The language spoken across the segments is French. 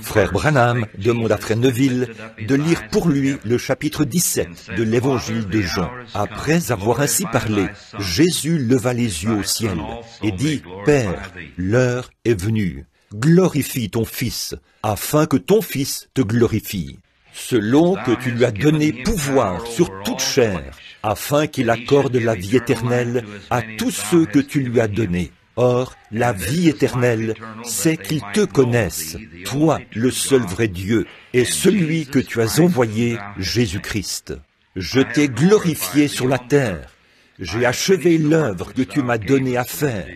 Frère Branham demande à Frère Neville de lire pour lui le chapitre 17 de l'Évangile de Jean. Après avoir ainsi parlé, Jésus leva les yeux au ciel et dit, « Père, l'heure est venue. Glorifie ton Fils, afin que ton Fils te glorifie, selon que tu lui as donné pouvoir sur toute chair, afin qu'il accorde la vie éternelle à tous ceux que tu lui as donnés. Or, la vie éternelle, c'est qu'ils te connaissent, toi, le seul vrai Dieu, et celui que tu as envoyé, Jésus-Christ. Je t'ai glorifié sur la terre, j'ai achevé l'œuvre que tu m'as donnée à faire.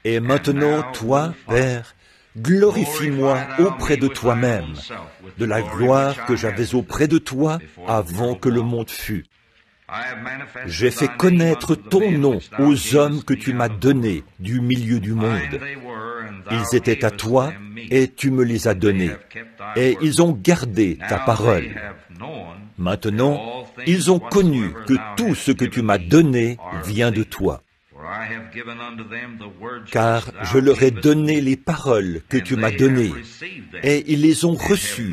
Et maintenant, toi, Père, glorifie-moi auprès de toi-même, de la gloire que j'avais auprès de toi avant que le monde fût. J'ai fait connaître ton nom aux hommes que tu m'as donnés du milieu du monde. Ils étaient à toi et tu me les as donnés, et ils ont gardé ta parole. Maintenant, ils ont connu que tout ce que tu m'as donné vient de toi. Car je leur ai donné les paroles que tu m'as données, et ils les ont reçues,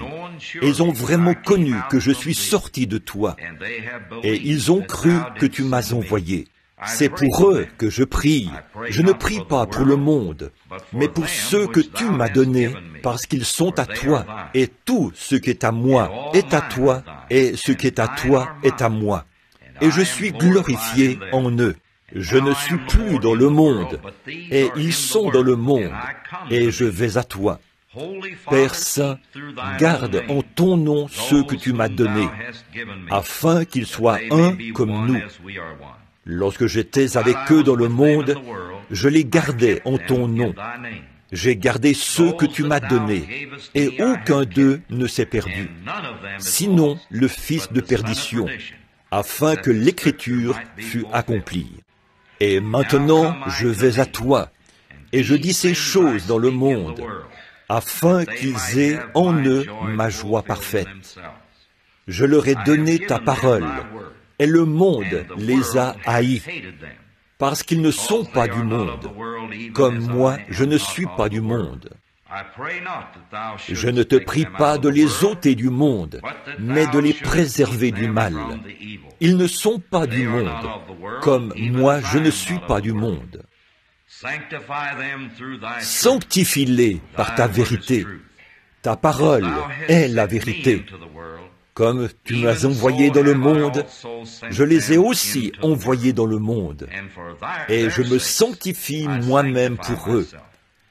et ils ont vraiment connu que je suis sorti de toi, et ils ont cru que tu m'as envoyé. C'est pour eux que je prie. Je ne prie pas pour le monde, mais pour ceux que tu m'as donnés, parce qu'ils sont à toi, et tout ce qui est à moi est à toi, et ce qui est à toi est à moi. Et je suis glorifié en eux. Je ne suis plus dans le monde, et ils sont dans le monde, et je vais à toi. Père Saint, garde en ton nom ceux que tu m'as donnés, afin qu'ils soient un comme nous. Lorsque j'étais avec eux dans le monde, je les gardais en ton nom. J'ai gardé ceux que tu m'as donnés, et aucun d'eux ne s'est perdu, sinon le fils de perdition, afin que l'Écriture fût accomplie. Et maintenant, je vais à toi, et je dis ces choses dans le monde, afin qu'ils aient en eux ma joie parfaite. Je leur ai donné ta parole, et le monde les a haïs, parce qu'ils ne sont pas du monde, comme moi je ne suis pas du monde. Je ne te prie pas de les ôter du monde, mais de les préserver du mal. Ils ne sont pas du monde, comme moi je ne suis pas du monde. Sanctifie-les par ta vérité. Ta parole est la vérité. Comme tu m'as envoyé dans le monde, je les ai aussi envoyés dans le monde, et je me sanctifie moi-même pour eux,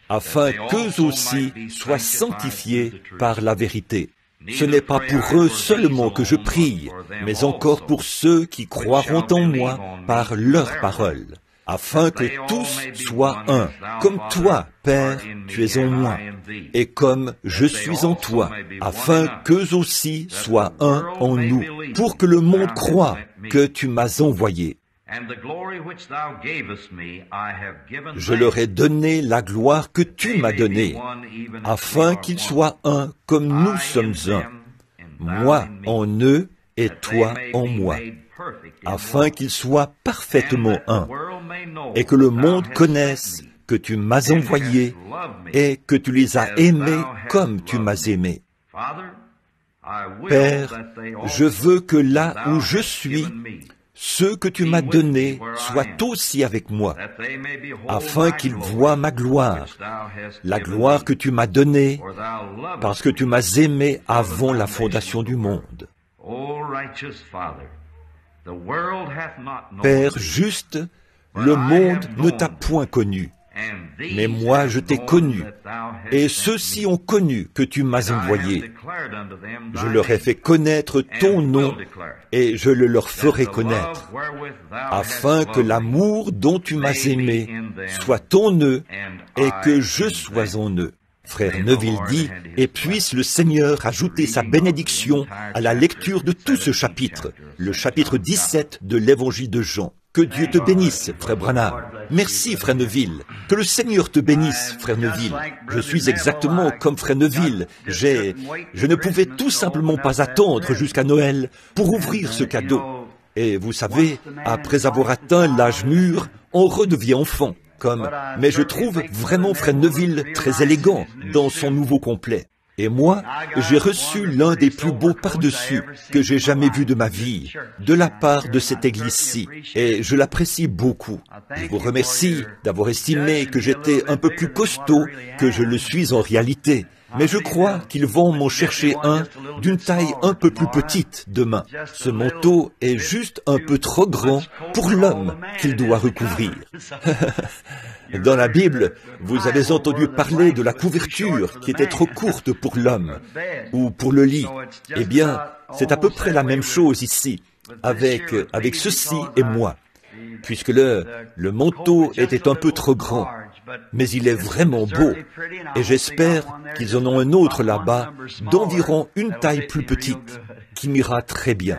afin qu'eux aussi soient sanctifiés par la vérité. Ce n'est pas pour eux seulement que je prie, mais encore pour ceux qui croiront en moi par leur parole, afin que tous soient un, comme toi, Père, tu es en moi, et comme je suis en toi, afin qu'eux aussi soient un en nous, pour que le monde croie que tu m'as envoyé. Je leur ai donné la gloire que tu m'as donnée, afin qu'ils soient un comme nous sommes un, moi en eux et toi en moi, afin qu'ils soient parfaitement un, et que le monde connaisse que tu m'as envoyé et que tu les as aimés comme tu m'as aimé. Père, je veux que là où je suis, ceux que tu m'as donnés soient aussi avec moi, afin qu'ils voient ma gloire, la gloire que tu m'as donnée, parce que tu m'as aimé avant la fondation du monde. Père juste, le monde ne t'a point connu, mais moi je t'ai connu, et ceux-ci ont connu que tu m'as envoyé. Je leur ai fait connaître ton nom, et je le leur ferai connaître, afin que l'amour dont tu m'as aimé soit en eux, et que je sois en eux. Frère Neville dit, et puisse le Seigneur ajouter sa bénédiction à la lecture de tout ce chapitre, le chapitre 17 de l'Évangile de Jean. Que Dieu te bénisse, frère Branham. Merci, frère Neville. Que le Seigneur te bénisse, frère Neville. Je suis exactement comme frère Neville. Je ne pouvais tout simplement pas attendre jusqu'à Noël pour ouvrir ce cadeau. Et vous savez, après avoir atteint l'âge mûr, on redevient enfant. Mais je trouve vraiment frère Neville très élégant dans son nouveau complet. Et moi, j'ai reçu l'un des plus beaux par-dessus que j'ai jamais vu de ma vie, de la part de cette église-ci, et je l'apprécie beaucoup. Je vous remercie d'avoir estimé que j'étais un peu plus costaud que je le suis en réalité, mais je crois qu'ils vont m'en chercher un d'une taille un peu plus petite demain. Ce manteau est juste un peu trop grand pour l'homme qu'il doit recouvrir. Dans la Bible, vous avez entendu parler de la couverture qui était trop courte pour l'homme ou pour le lit. Eh bien, c'est à peu près la même chose ici, avec ceci et moi, puisque le manteau était un peu trop grand, mais il est vraiment beau, et j'espère qu'ils en ont un autre là-bas d'environ une taille plus petite, qui m'ira très bien.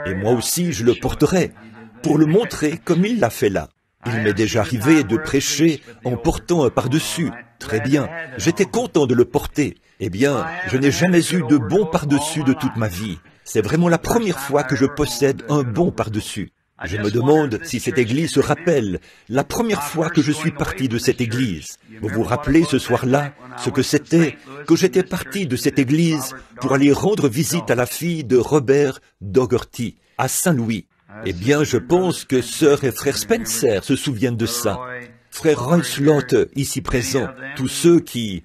Et moi aussi, je le porterai, pour le montrer comme il l'a fait là. Il m'est déjà arrivé de prêcher en portant un par-dessus. Très bien, j'étais content de le porter. Eh bien, je n'ai jamais eu de bon par-dessus de toute ma vie. C'est vraiment la première fois que je possède un bon par-dessus. Je me demande si cette église se rappelle la première fois que je suis parti de cette église. Vous vous rappelez ce soir-là ce que c'était que j'étais parti de cette église pour aller rendre visite à la fille de Robert Dougherty à Saint-Louis. Eh bien, je pense que sœur et frère Spencer se souviennent de ça. Frère Roy Slaughter, ici présent, tous ceux qui...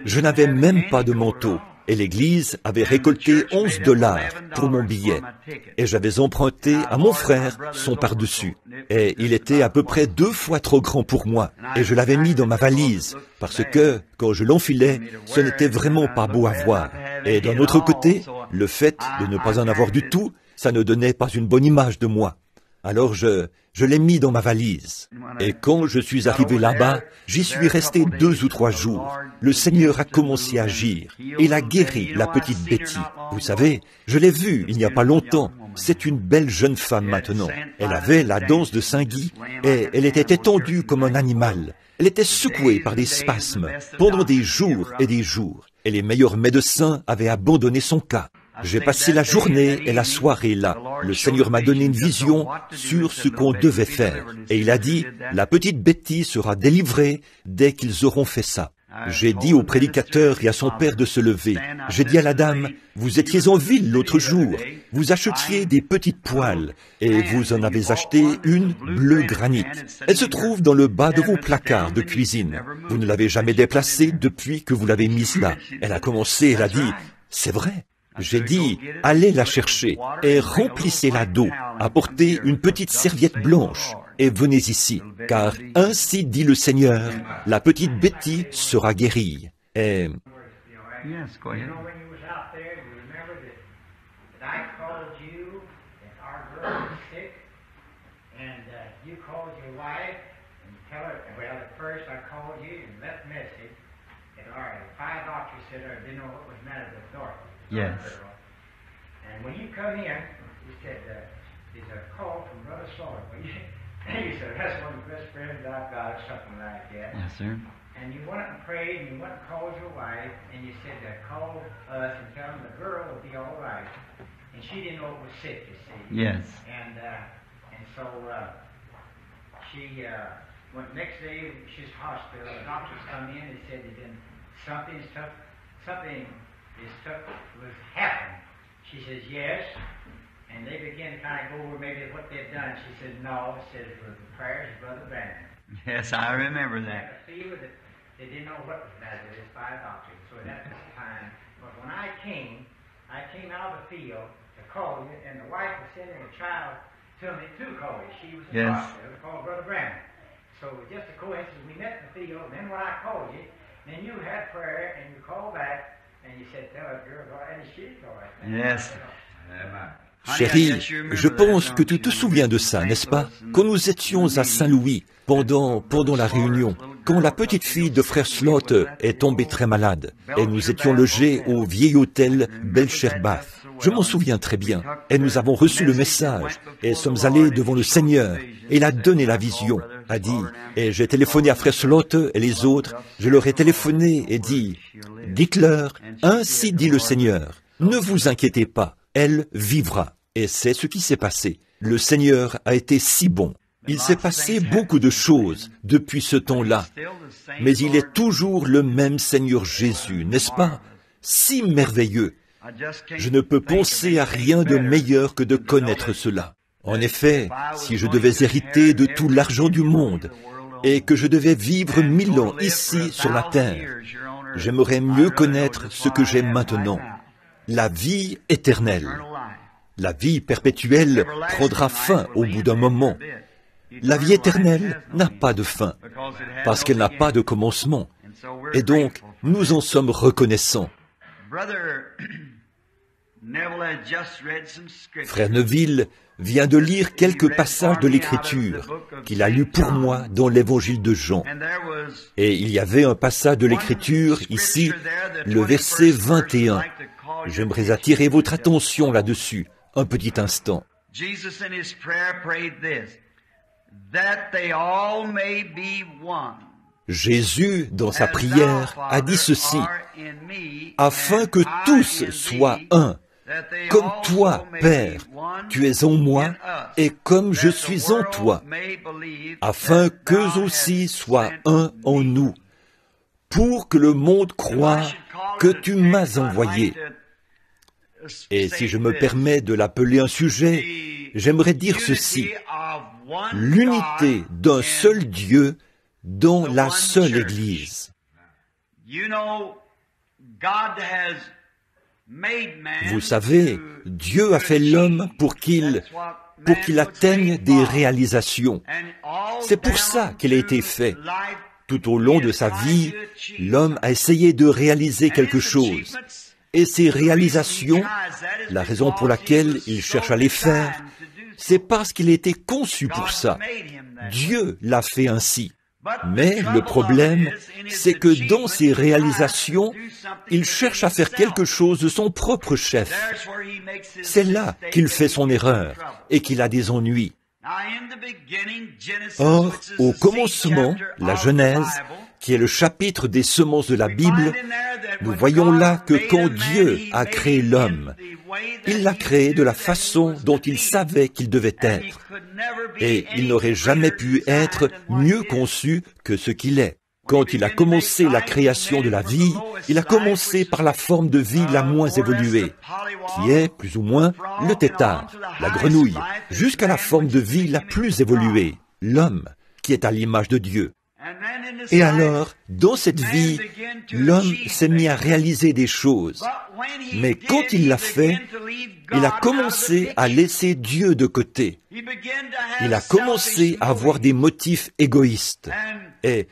Je n'avais même pas de manteau, et l'église avait récolté 11 $ pour mon billet, et j'avais emprunté à mon frère son par-dessus. Et il était à peu près 2 fois trop grand pour moi, et je l'avais mis dans ma valise, parce que, quand je l'enfilais, ce n'était vraiment pas beau à voir. Et d'un autre côté, le fait de ne pas en avoir du tout, ça ne donnait pas une bonne image de moi. Alors je l'ai mis dans ma valise. Et quand je suis arrivé là-bas, j'y suis resté 2 ou 3 jours. Le Seigneur a commencé à agir. Et il a guéri la petite Betty. Vous savez, je l'ai vue il n'y a pas longtemps. C'est une belle jeune femme maintenant. Elle avait la danse de Saint-Guy et elle était étendue comme un animal. Elle était secouée par des spasmes pendant des jours et des jours. Et les meilleurs médecins avaient abandonné son cas. J'ai passé la journée et la soirée là. Le Seigneur m'a donné une vision sur ce qu'on devait faire. Et il a dit, la petite Betty sera délivrée dès qu'ils auront fait ça. J'ai dit au prédicateur et à son père de se lever. J'ai dit à la dame, vous étiez en ville l'autre jour. Vous achetiez des petites poêles et vous en avez acheté une bleu granit. Elle se trouve dans le bas de vos placards de cuisine. Vous ne l'avez jamais déplacée depuis que vous l'avez mise là. Elle a commencé, elle a dit, c'est vrai. J'ai dit, allez la chercher et remplissez-la d'eau. Apportez une petite serviette blanche et venez ici, car ainsi dit le Seigneur, la petite Betty sera guérie. Et... Yes. And when you come in, he said, there's a call from Brother Sawyer. He said, that's one of the best friends I've got, or something like that. Yes, sir. And you went up and prayed, and you went and called your wife, and you said, call us and tell them the girl will be all right. And she didn't know it was sick, you see. Yes. And so she went next day, she's hospital. The doctors come in and said, something was happening. She says, yes. And they began to kind of go over maybe what they'd done. She said, no. It says, for the prayers of Brother Brandon. Yes, I remember They that. had a fever that they didn't know what was the matter with this by doctors. So at that time, but when I came out of the field to call you, and the wife was sending a child to me to call you. She was in the hospital, called Brother Brandon. So it was just a coincidence. We met in the field, and then when I called you, then you had prayer, and you called back, and you said, tell that girl, and she's all right. Yes. Chérie, je pense que tu te souviens de ça, n'est-ce pas? Quand nous étions à Saint-Louis, pendant la réunion, quand la petite fille de frère Slaughter est tombée très malade, et nous étions logés au vieil hôtel Belcherbath. Je m'en souviens très bien, et nous avons reçu le message, et sommes allés devant le Seigneur, et il a donné la vision, a dit, et j'ai téléphoné à frère Slaughter et les autres, je leur ai téléphoné et dit, dites-leur, ainsi dit le Seigneur, ne vous inquiétez pas, elle vivra. Et c'est ce qui s'est passé. Le Seigneur a été si bon. Il s'est passé beaucoup de choses depuis ce temps-là. Mais il est toujours le même Seigneur Jésus, n'est-ce pas? si merveilleux. Je ne peux penser à rien de meilleur que de connaître cela. En effet, si je devais hériter de tout l'argent du monde et que je devais vivre 1000 ans ici sur la terre, j'aimerais mieux connaître ce que j'ai maintenant, la vie éternelle. La vie perpétuelle prendra fin au bout d'un moment. La vie éternelle n'a pas de fin, parce qu'elle n'a pas de commencement. Et donc, nous en sommes reconnaissants. Frère Neville vient de lire quelques passages de l'Écriture qu'il a lus pour moi dans l'Évangile de Jean. Et il y avait un passage de l'Écriture ici, le verset 21. J'aimerais attirer votre attention là-dessus, un petit instant. Jésus, dans sa prière, a dit ceci, « Afin que tous soient un, comme toi, Père, tu es en moi, et comme je suis en toi, afin qu'eux aussi soient un en nous, pour que le monde croie que tu m'as envoyé. » Et si je me permets de l'appeler un sujet, j'aimerais dire ceci, l'unité d'un seul Dieu dans la seule Église. Vous savez, Dieu a fait l'homme pour qu'il atteigne des réalisations. C'est pour ça qu'il a été fait. Tout au long de sa vie, l'homme a essayé de réaliser quelque chose. Et ces réalisations, la raison pour laquelle il cherche à les faire, c'est parce qu'il a été conçu pour ça. Dieu l'a fait ainsi. Mais le problème, c'est que dans ses réalisations, il cherche à faire quelque chose de son propre chef. C'est là qu'il fait son erreur et qu'il a des ennuis. Or, au commencement, la Genèse, qui est le chapitre des semences de la Bible, nous voyons là que quand Dieu a créé l'homme, il l'a créé de la façon dont il savait qu'il devait être. Et il n'aurait jamais pu être mieux conçu que ce qu'il est. Quand il a commencé la création de la vie, il a commencé par la forme de vie la moins évoluée, qui est, plus ou moins, le tétard, la grenouille, jusqu'à la forme de vie la plus évoluée, l'homme, qui est à l'image de Dieu. Et alors, dans cette vie, l'homme s'est mis à réaliser des choses. Mais quand il l'a fait, il a commencé à laisser Dieu de côté. Il a commencé à avoir des motifs égoïstes. Et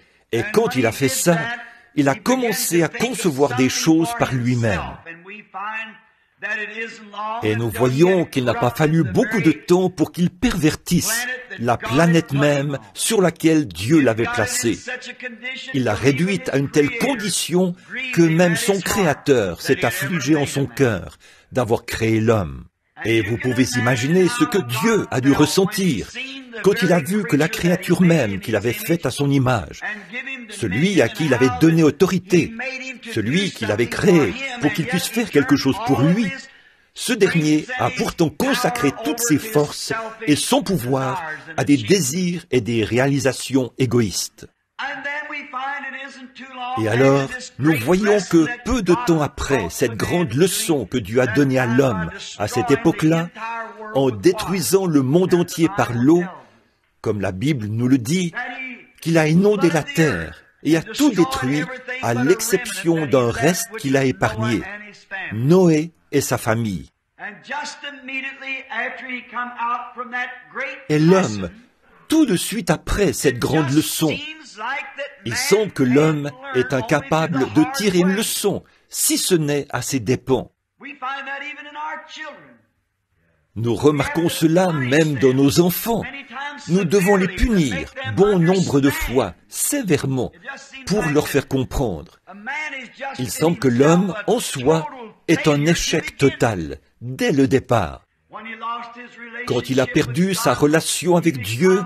quand il a fait ça, il a commencé à concevoir des choses par lui-même. Et nous voyons qu'il n'a pas fallu beaucoup de temps pour qu'il pervertisse la planète même sur laquelle Dieu l'avait placée. Il l'a réduite à une telle condition que même son Créateur s'est affligé en son cœur d'avoir créé l'homme. Et vous pouvez imaginer ce que Dieu a dû ressentir quand il a vu que la créature même qu'il avait faite à son image, celui à qui il avait donné autorité, celui qu'il avait créé pour qu'il puisse faire quelque chose pour lui, ce dernier a pourtant consacré toutes ses forces et son pouvoir à des désirs et des réalisations égoïstes. Et alors, nous voyons que peu de temps après cette grande leçon que Dieu a donnée à l'homme à cette époque-là, en détruisant le monde entier par l'eau, comme la Bible nous le dit, qu'il a inondé la terre et a tout détruit à l'exception d'un reste qu'il a épargné, Noé et sa famille. Et l'homme, tout de suite après cette grande leçon, il semble que l'homme est incapable de tirer une leçon, si ce n'est à ses dépens. Nous remarquons cela même dans nos enfants. Nous devons les punir bon nombre de fois, sévèrement, pour leur faire comprendre. Il semble que l'homme, en soi, est un échec total, dès le départ. Quand il a perdu sa relation avec Dieu,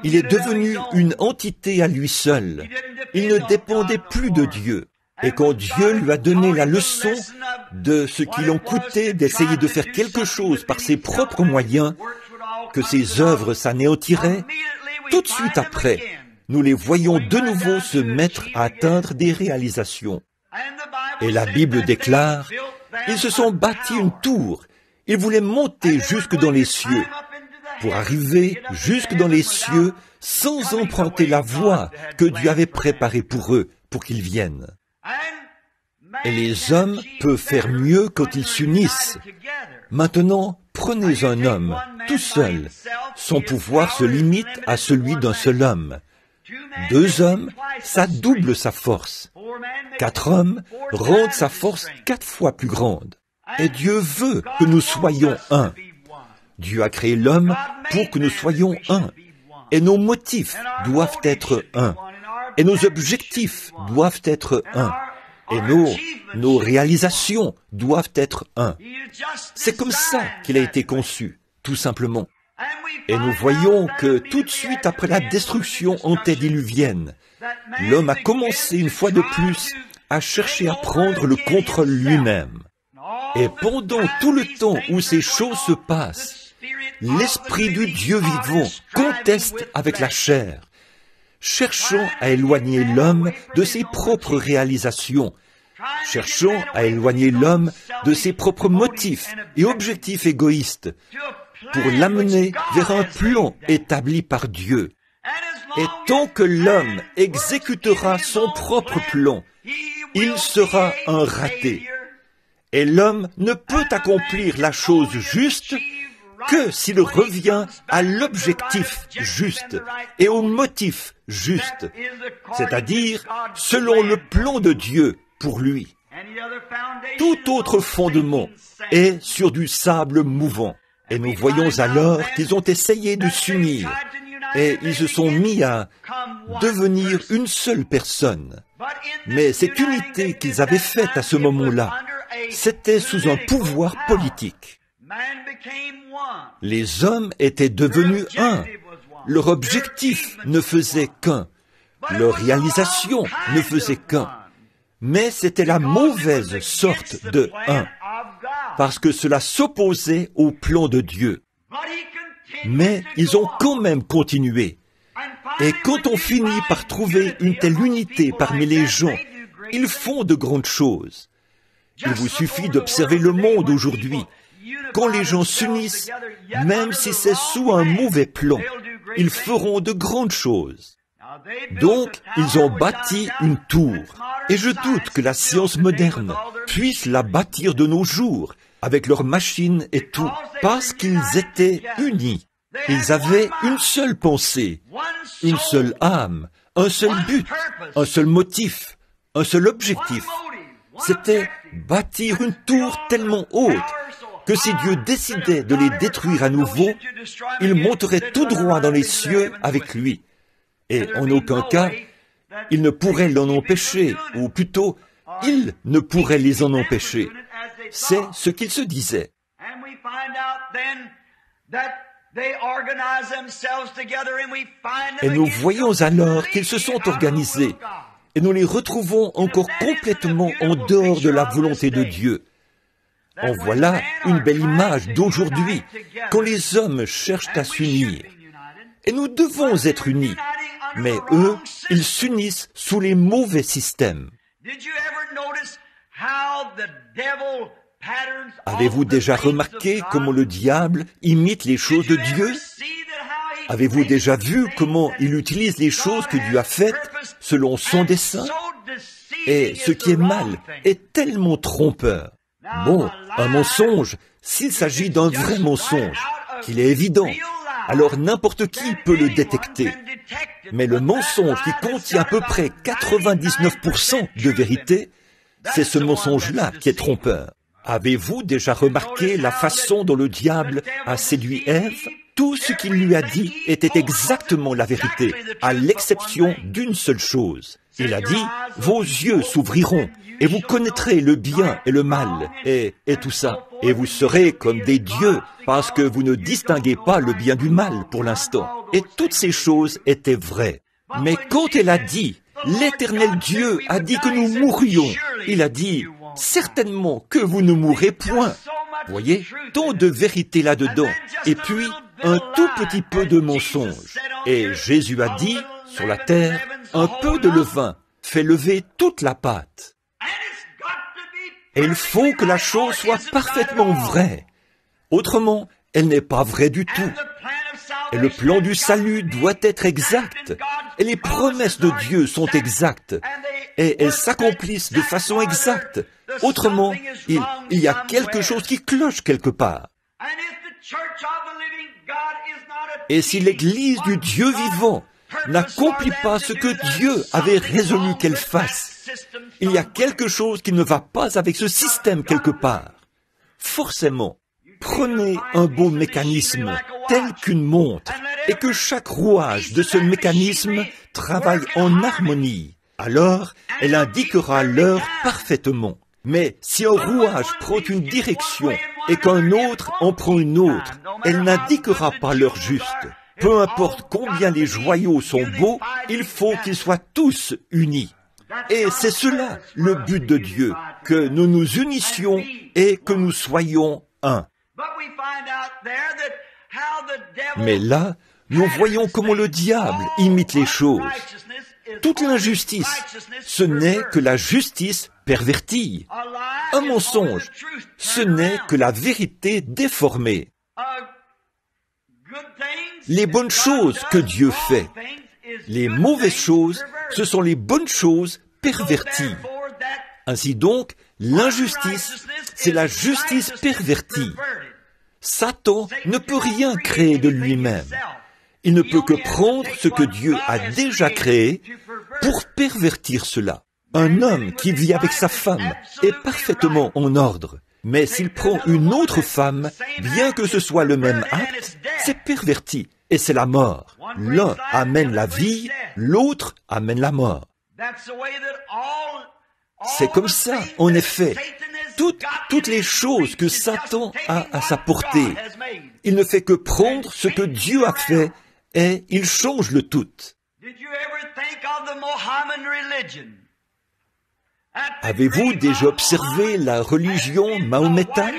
il est devenu une entité à lui seul. Il ne dépendait plus de Dieu. Et quand Dieu lui a donné la leçon de ce qu'il en coûtait d'essayer de faire quelque chose par ses propres moyens, que ses œuvres s'anéantiraient, tout de suite après, nous les voyons de nouveau se mettre à atteindre des réalisations. Et la Bible déclare, ils se sont bâtis une tour. Ils voulaient monter jusque dans les cieux. Pour arriver jusque dans les cieux sans emprunter la voie que Dieu avait préparée pour eux, pour qu'ils viennent. Et les hommes peuvent faire mieux quand ils s'unissent. Maintenant, prenez un homme, tout seul. Son pouvoir se limite à celui d'un seul homme. 2 hommes, ça double sa force. 4 hommes rendent sa force 4 fois plus grande. Et Dieu veut que nous soyons un. Dieu a créé l'homme pour que nous soyons un. Et nos motifs doivent être un. Et nos objectifs doivent être un. Et nos réalisations doivent être un. C'est comme ça qu'il a été conçu, tout simplement. Et nous voyons que tout de suite après la destruction antédiluvienne, l'homme a commencé une fois de plus à chercher à prendre le contrôle lui-même. Et pendant tout le temps où ces choses se passent, l'Esprit du Dieu vivant conteste avec la chair, cherchant à éloigner l'homme de ses propres réalisations, cherchant à éloigner l'homme de ses propres motifs et objectifs égoïstes, pour l'amener vers un plan établi par Dieu. Et tant que l'homme exécutera son propre plan, il sera un raté. Et l'homme ne peut accomplir la chose juste que s'il revient à l'objectif juste et au motif juste, c'est-à-dire selon le plan de Dieu pour lui. Tout autre fondement est sur du sable mouvant. Et nous voyons alors qu'ils ont essayé de s'unir et ils se sont mis à devenir une seule personne. Mais cette unité qu'ils avaient faite à ce moment-là, c'était sous un pouvoir politique. Les hommes étaient devenus un. Leur objectif ne faisait qu'un. Leur réalisation ne faisait qu'un. Mais c'était la mauvaise sorte de un, parce que cela s'opposait au plan de Dieu. Mais ils ont quand même continué. Et quand on finit par trouver une telle unité parmi les gens, ils font de grandes choses. Il vous suffit d'observer le monde aujourd'hui. Quand les gens s'unissent, même si c'est sous un mauvais plan, ils feront de grandes choses. Donc, ils ont bâti une tour. Et je doute que la science moderne puisse la bâtir de nos jours, avec leurs machines et tout, parce qu'ils étaient unis. Ils avaient une seule pensée, une seule âme, un seul but, un seul motif, un seul objectif. C'était bâtir une tour tellement haute que si Dieu décidait de les détruire à nouveau, il monterait tout droit dans les cieux avec lui. Et en aucun cas, il ne pourrait l'en empêcher, ou plutôt, il ne pourrait les en empêcher. C'est ce qu'ils se disaient. Et nous voyons alors qu'ils se sont organisés, et nous les retrouvons encore complètement en dehors de la volonté de Dieu. En voilà une belle image d'aujourd'hui, quand les hommes cherchent à s'unir. Et nous devons être unis, mais eux, ils s'unissent sous les mauvais systèmes. Avez-vous déjà remarqué comment le diable imite les choses de Dieu? Avez-vous déjà vu comment il utilise les choses que Dieu a faites selon son dessein? Et ce qui est mal est tellement trompeur. Bon, un mensonge, s'il s'agit d'un vrai mensonge, qu'il est évident, alors n'importe qui peut le détecter. Mais le mensonge qui contient à peu près 99% de vérité, c'est ce mensonge-là qui est trompeur. Avez-vous déjà remarqué la façon dont le diable a séduit Ève? Tout ce qu'il lui a dit était exactement la vérité, à l'exception d'une seule chose. Il a dit, « Vos yeux s'ouvriront, et vous connaîtrez le bien et le mal, et tout ça. Et vous serez comme des dieux, parce que vous ne distinguez pas le bien du mal pour l'instant. » Et toutes ces choses étaient vraies. Mais quand elle a dit, « L'Éternel Dieu a dit que nous mourrions », il a dit, « Certainement que vous ne mourrez point. » Voyez, tant de vérité là-dedans, et puis un tout petit peu de mensonge. Et Jésus a dit, sur la terre, un peu de levain fait lever toute la pâte. Et il faut que la chose soit parfaitement vraie. Autrement, elle n'est pas vraie du tout. Et le plan du salut doit être exact. Et les promesses de Dieu sont exactes. Et elles s'accomplissent de façon exacte. Autrement, il y a quelque chose qui cloche quelque part. Et si l'Église du Dieu vivant n'accomplit pas ce que Dieu avait résolu qu'elle fasse, il y a quelque chose qui ne va pas avec ce système quelque part. Forcément, prenez un beau mécanisme tel qu'une montre et que chaque rouage de ce mécanisme travaille en harmonie. Alors, elle indiquera l'heure parfaitement. Mais si un rouage prend une direction et qu'un autre en prend une autre, elle n'indiquera pas l'heure juste. Peu importe combien les joyaux sont beaux, il faut qu'ils soient tous unis. Et c'est cela le but de Dieu, que nous nous unissions et que nous soyons un. Mais là, nous voyons comment le diable imite les choses. Toute l'injustice, ce n'est que la justice pervertie. Un mensonge, ce n'est que la vérité déformée. Les bonnes choses que Dieu fait, les mauvaises choses, ce sont les bonnes choses perverties. Ainsi donc, l'injustice, c'est la justice pervertie. Satan ne peut rien créer de lui-même. Il ne peut que prendre ce que Dieu a déjà créé pour pervertir cela. Un homme qui vit avec sa femme est parfaitement en ordre. Mais s'il prend une autre femme, bien que ce soit le même acte, c'est perverti et c'est la mort. L'un amène la vie, l'autre amène la mort. C'est comme ça, en effet. Toutes les choses que Satan a à sa portée, il ne fait que prendre ce que Dieu a fait et il change le tout. Avez-vous déjà observé la religion mahométane?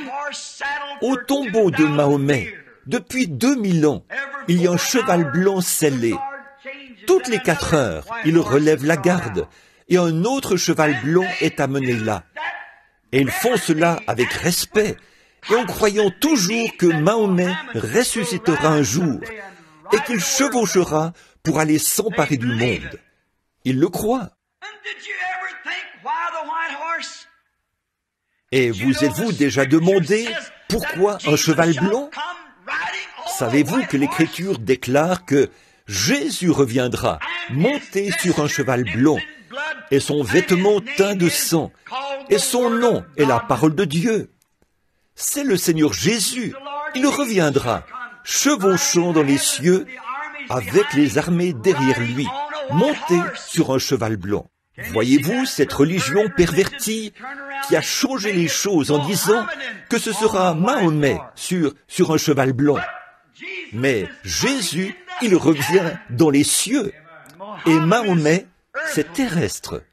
Au tombeau de Mahomet, depuis 2000 ans, il y a un cheval blanc scellé. Toutes les 4 heures, il relève la garde et un autre cheval blanc est amené là. Et ils font cela avec respect et en croyant toujours que Mahomet ressuscitera un jour et qu'il chevauchera pour aller s'emparer du monde. Ils le croient. Et vous êtes-vous déjà demandé pourquoi un cheval blanc? Savez-vous que l'Écriture déclare que Jésus reviendra monté sur un cheval blanc et son vêtement teint de sang et son nom est la parole de Dieu? C'est le Seigneur Jésus. Il reviendra chevauchant dans les cieux avec les armées derrière lui, monté sur un cheval blanc. Voyez-vous cette religion pervertie qui a changé les choses en disant que ce sera Mahomet sur un cheval blanc. Mais Jésus, il revient dans les cieux. Et Mahomet, c'est terrestre.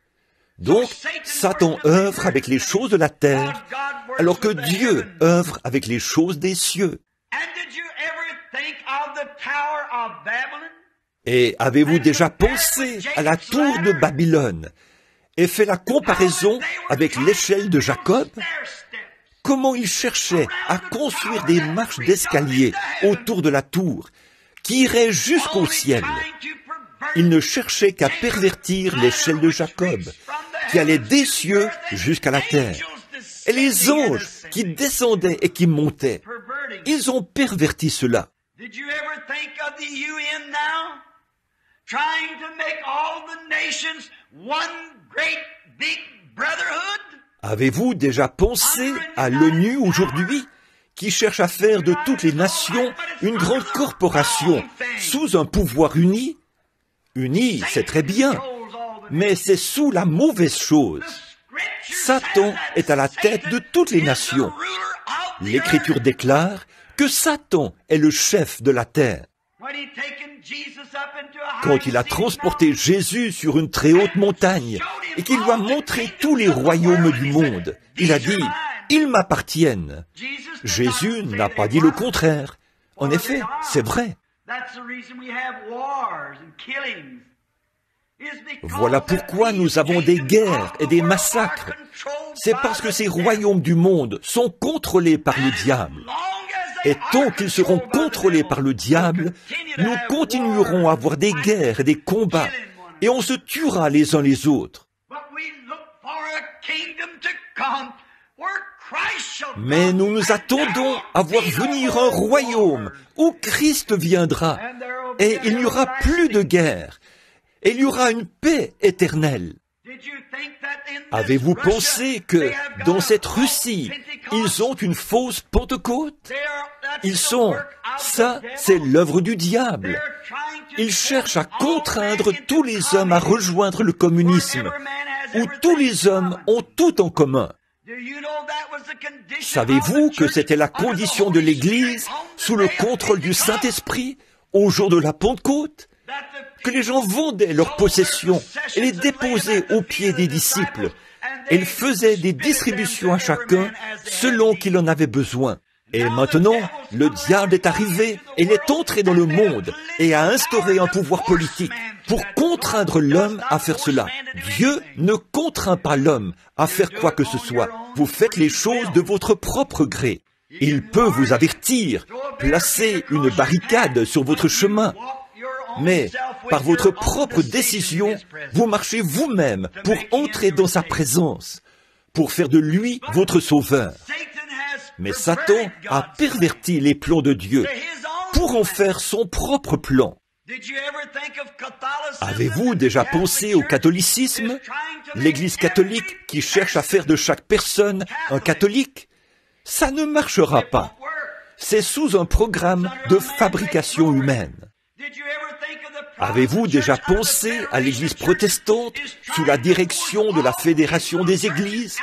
Donc, Satan œuvre avec les choses de la terre, alors que Dieu œuvre avec les choses des cieux. Et avez-vous déjà pensé à la tour de Babylone et fait la comparaison avec l'échelle de Jacob? Comment il cherchait à construire des marches d'escalier autour de la tour qui iraient jusqu'au ciel. Il ne cherchait qu'à pervertir l'échelle de Jacob qui allait des cieux jusqu'à la terre. Et les anges qui descendaient et qui montaient, ils ont perverti cela. Avez-vous déjà pensé à l'ONU aujourd'hui, qui cherche à faire de toutes les nations une grande corporation sous un pouvoir uni? Uni, c'est très bien, mais c'est sous la mauvaise chose. Satan est à la tête de toutes les nations. L'Écriture déclare que Satan est le chef de la terre. Quand il a transporté Jésus sur une très haute montagne et qu'il lui a montré tous les royaumes du monde, il a dit « Ils m'appartiennent ». Jésus n'a pas dit le contraire. En effet, c'est vrai. Voilà pourquoi nous avons des guerres et des massacres. C'est parce que ces royaumes du monde sont contrôlés par le diable. Et tant qu'ils seront contrôlés par le diable, nous continuerons à avoir des guerres et des combats, et on se tuera les uns les autres. Mais nous nous attendons à voir venir un royaume où Christ viendra, et il n'y aura plus de guerre, et il y aura une paix éternelle. Avez-vous pensé que dans cette Russie, ils ont une fausse Pentecôte? Ça, c'est l'œuvre du diable. Ils cherchent à contraindre tous les hommes à rejoindre le communisme, où tous les hommes ont tout en commun. Savez-vous que c'était la condition de l'Église sous le contrôle du Saint-Esprit au jour de la Pentecôte? Que les gens vendaient leurs possessions et les déposaient aux pieds des disciples. Et ils faisaient des distributions à chacun selon qu'il en avait besoin. Et maintenant, le diable est arrivé et il est entré dans le monde et a instauré un pouvoir politique pour contraindre l'homme à faire cela. Dieu ne contraint pas l'homme à faire quoi que ce soit. Vous faites les choses de votre propre gré. Il peut vous avertir, placer une barricade sur votre chemin. Mais, par votre propre décision, vous marchez vous-même pour entrer dans sa présence, pour faire de lui votre sauveur. Mais Satan a perverti les plans de Dieu pour en faire son propre plan. Avez-vous déjà pensé au catholicisme, l'Église catholique qui cherche à faire de chaque personne un catholique? Ça ne marchera pas. C'est sous un programme de fabrication humaine. Avez-vous déjà pensé à l'Église protestante sous la direction de la Fédération des Églises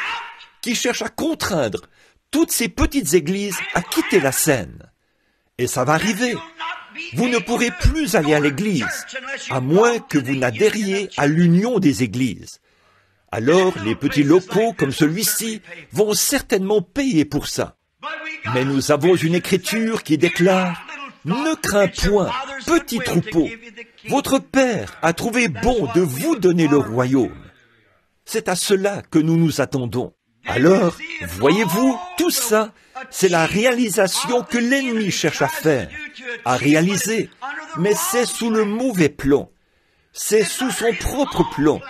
qui cherche à contraindre toutes ces petites églises à quitter la scène? Et ça va arriver. Vous ne pourrez plus aller à l'église, à moins que vous n'adhériez à l'union des églises. Alors, les petits locaux comme celui-ci vont certainement payer pour ça. Mais nous avons une écriture qui déclare « Ne crains point, petit troupeau, votre Père a trouvé bon de vous donner le royaume. » C'est à cela que nous nous attendons. Alors, voyez-vous, tout ça, c'est la réalisation que l'ennemi cherche à faire, à réaliser, mais c'est sous le mauvais plan. C'est sous son propre plan,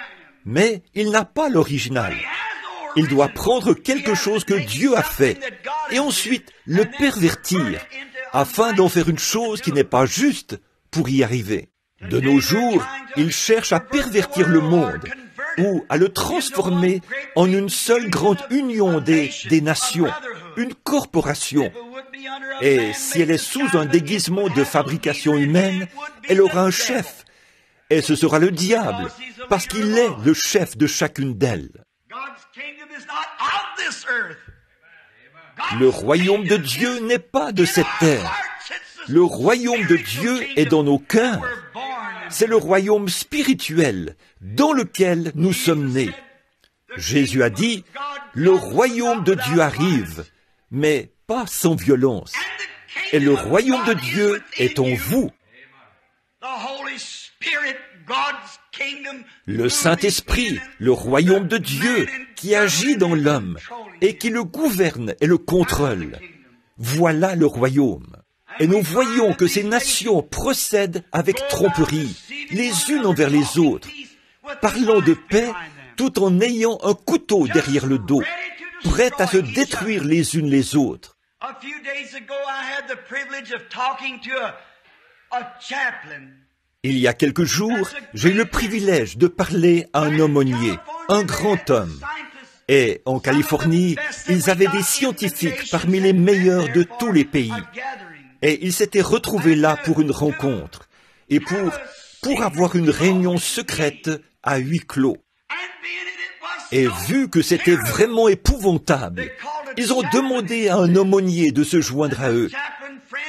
mais il n'a pas l'original. Il doit prendre quelque chose que Dieu a fait, et ensuite le pervertir, afin d'en faire une chose qui n'est pas juste pour y arriver. De nos jours, il cherche à pervertir le monde, ou à le transformer en une seule grande union des nations, une corporation. Et si elle est sous un déguisement de fabrication humaine, elle aura un chef, et ce sera le diable, parce qu'il est le chef de chacune d'elles. Le royaume de Dieu n'est pas de cette terre. Le royaume de Dieu est dans nos cœurs. C'est le royaume spirituel dans lequel nous sommes nés. Jésus a dit, le royaume de Dieu arrive, mais pas sans violence. Et le royaume de Dieu est en vous. Le Saint-Esprit, le royaume de Dieu, qui agit dans l'homme et qui le gouverne et le contrôle. Voilà le royaume. Et nous voyons que ces nations procèdent avec tromperie, les unes envers les autres, parlant de paix tout en ayant un couteau derrière le dos, prêtes à se détruire les unes les autres. Il y a quelques jours, j'ai eu le privilège de parler à un aumônier, un grand homme. Et en Californie, ils avaient des scientifiques parmi les meilleurs de tous les pays. Et ils s'étaient retrouvés là pour une rencontre et pour avoir une réunion secrète à huis clos. Et vu que c'était vraiment épouvantable, ils ont demandé à un aumônier de se joindre à eux.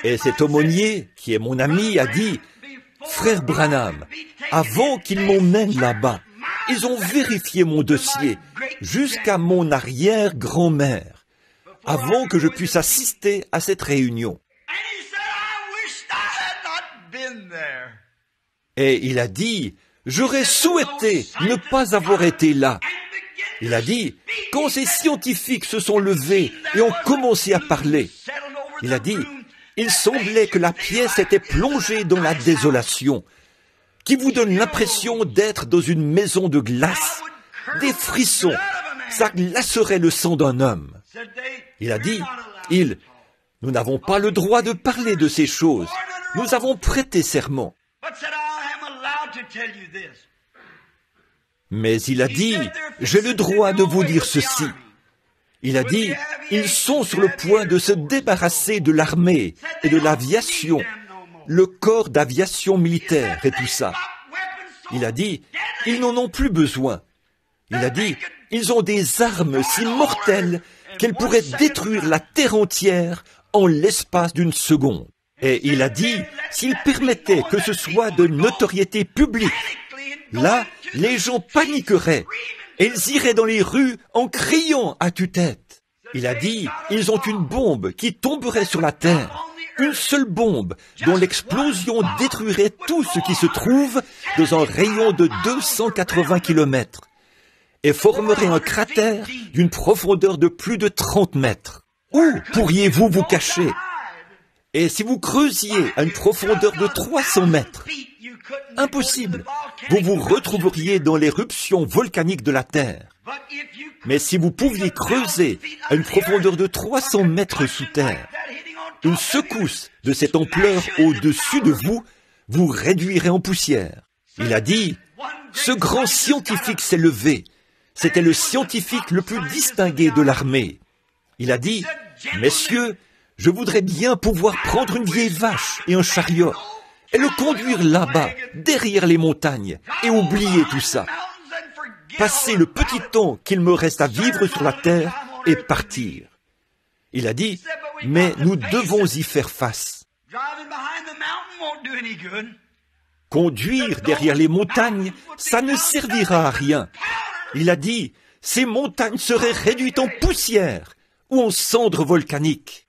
Et cet aumônier, qui est mon ami, a dit, « Frère Branham, avant qu'ils m'emmènent là-bas, ils ont vérifié mon dossier jusqu'à mon arrière-grand-mère, avant que je puisse assister à cette réunion. » Et il a dit, « J'aurais souhaité ne pas avoir été là. Il a dit, quand ces scientifiques se sont levés et ont commencé à parler, il a dit, il semblait que la pièce était plongée dans la désolation, qui vous donne l'impression d'être dans une maison de glace, des frissons, ça glacerait le sang d'un homme. Il a dit, nous n'avons pas le droit de parler de ces choses, nous avons prêté serment. Mais il a dit, j'ai le droit de vous dire ceci. Il a dit, ils sont sur le point de se débarrasser de l'armée et de l'aviation, le corps d'aviation militaire et tout ça. Il a dit, ils n'en ont plus besoin. Il a dit, ils ont des armes si mortelles qu'elles pourraient détruire la terre entière en l'espace d'une seconde. Et il a dit, s'ils permettaient que ce soit de notoriété publique, là, les gens paniqueraient et ils iraient dans les rues en criant à tue-tête. Il a dit, ils ont une bombe qui tomberait sur la terre, une seule bombe dont l'explosion détruirait tout ce qui se trouve dans un rayon de 280 kilomètres et formerait un cratère d'une profondeur de plus de 30 mètres. Où pourriez-vous vous cacher? Et si vous creusiez à une profondeur de 300 mètres, impossible, vous vous retrouveriez dans l'éruption volcanique de la Terre. Mais si vous pouviez creuser à une profondeur de 300 mètres sous terre, une secousse de cette ampleur au-dessus de vous vous réduirait en poussière. Il a dit, ce grand scientifique s'est levé. C'était le scientifique le plus distingué de l'armée. Il a dit, messieurs, je voudrais bien pouvoir prendre une vieille vache et un chariot et le conduire là-bas, derrière les montagnes, et oublier tout ça. Passer le petit temps qu'il me reste à vivre sur la terre et partir. Il a dit, mais nous devons y faire face. Conduire derrière les montagnes, ça ne servira à rien. Il a dit, ces montagnes seraient réduites en poussière ou en cendres volcaniques.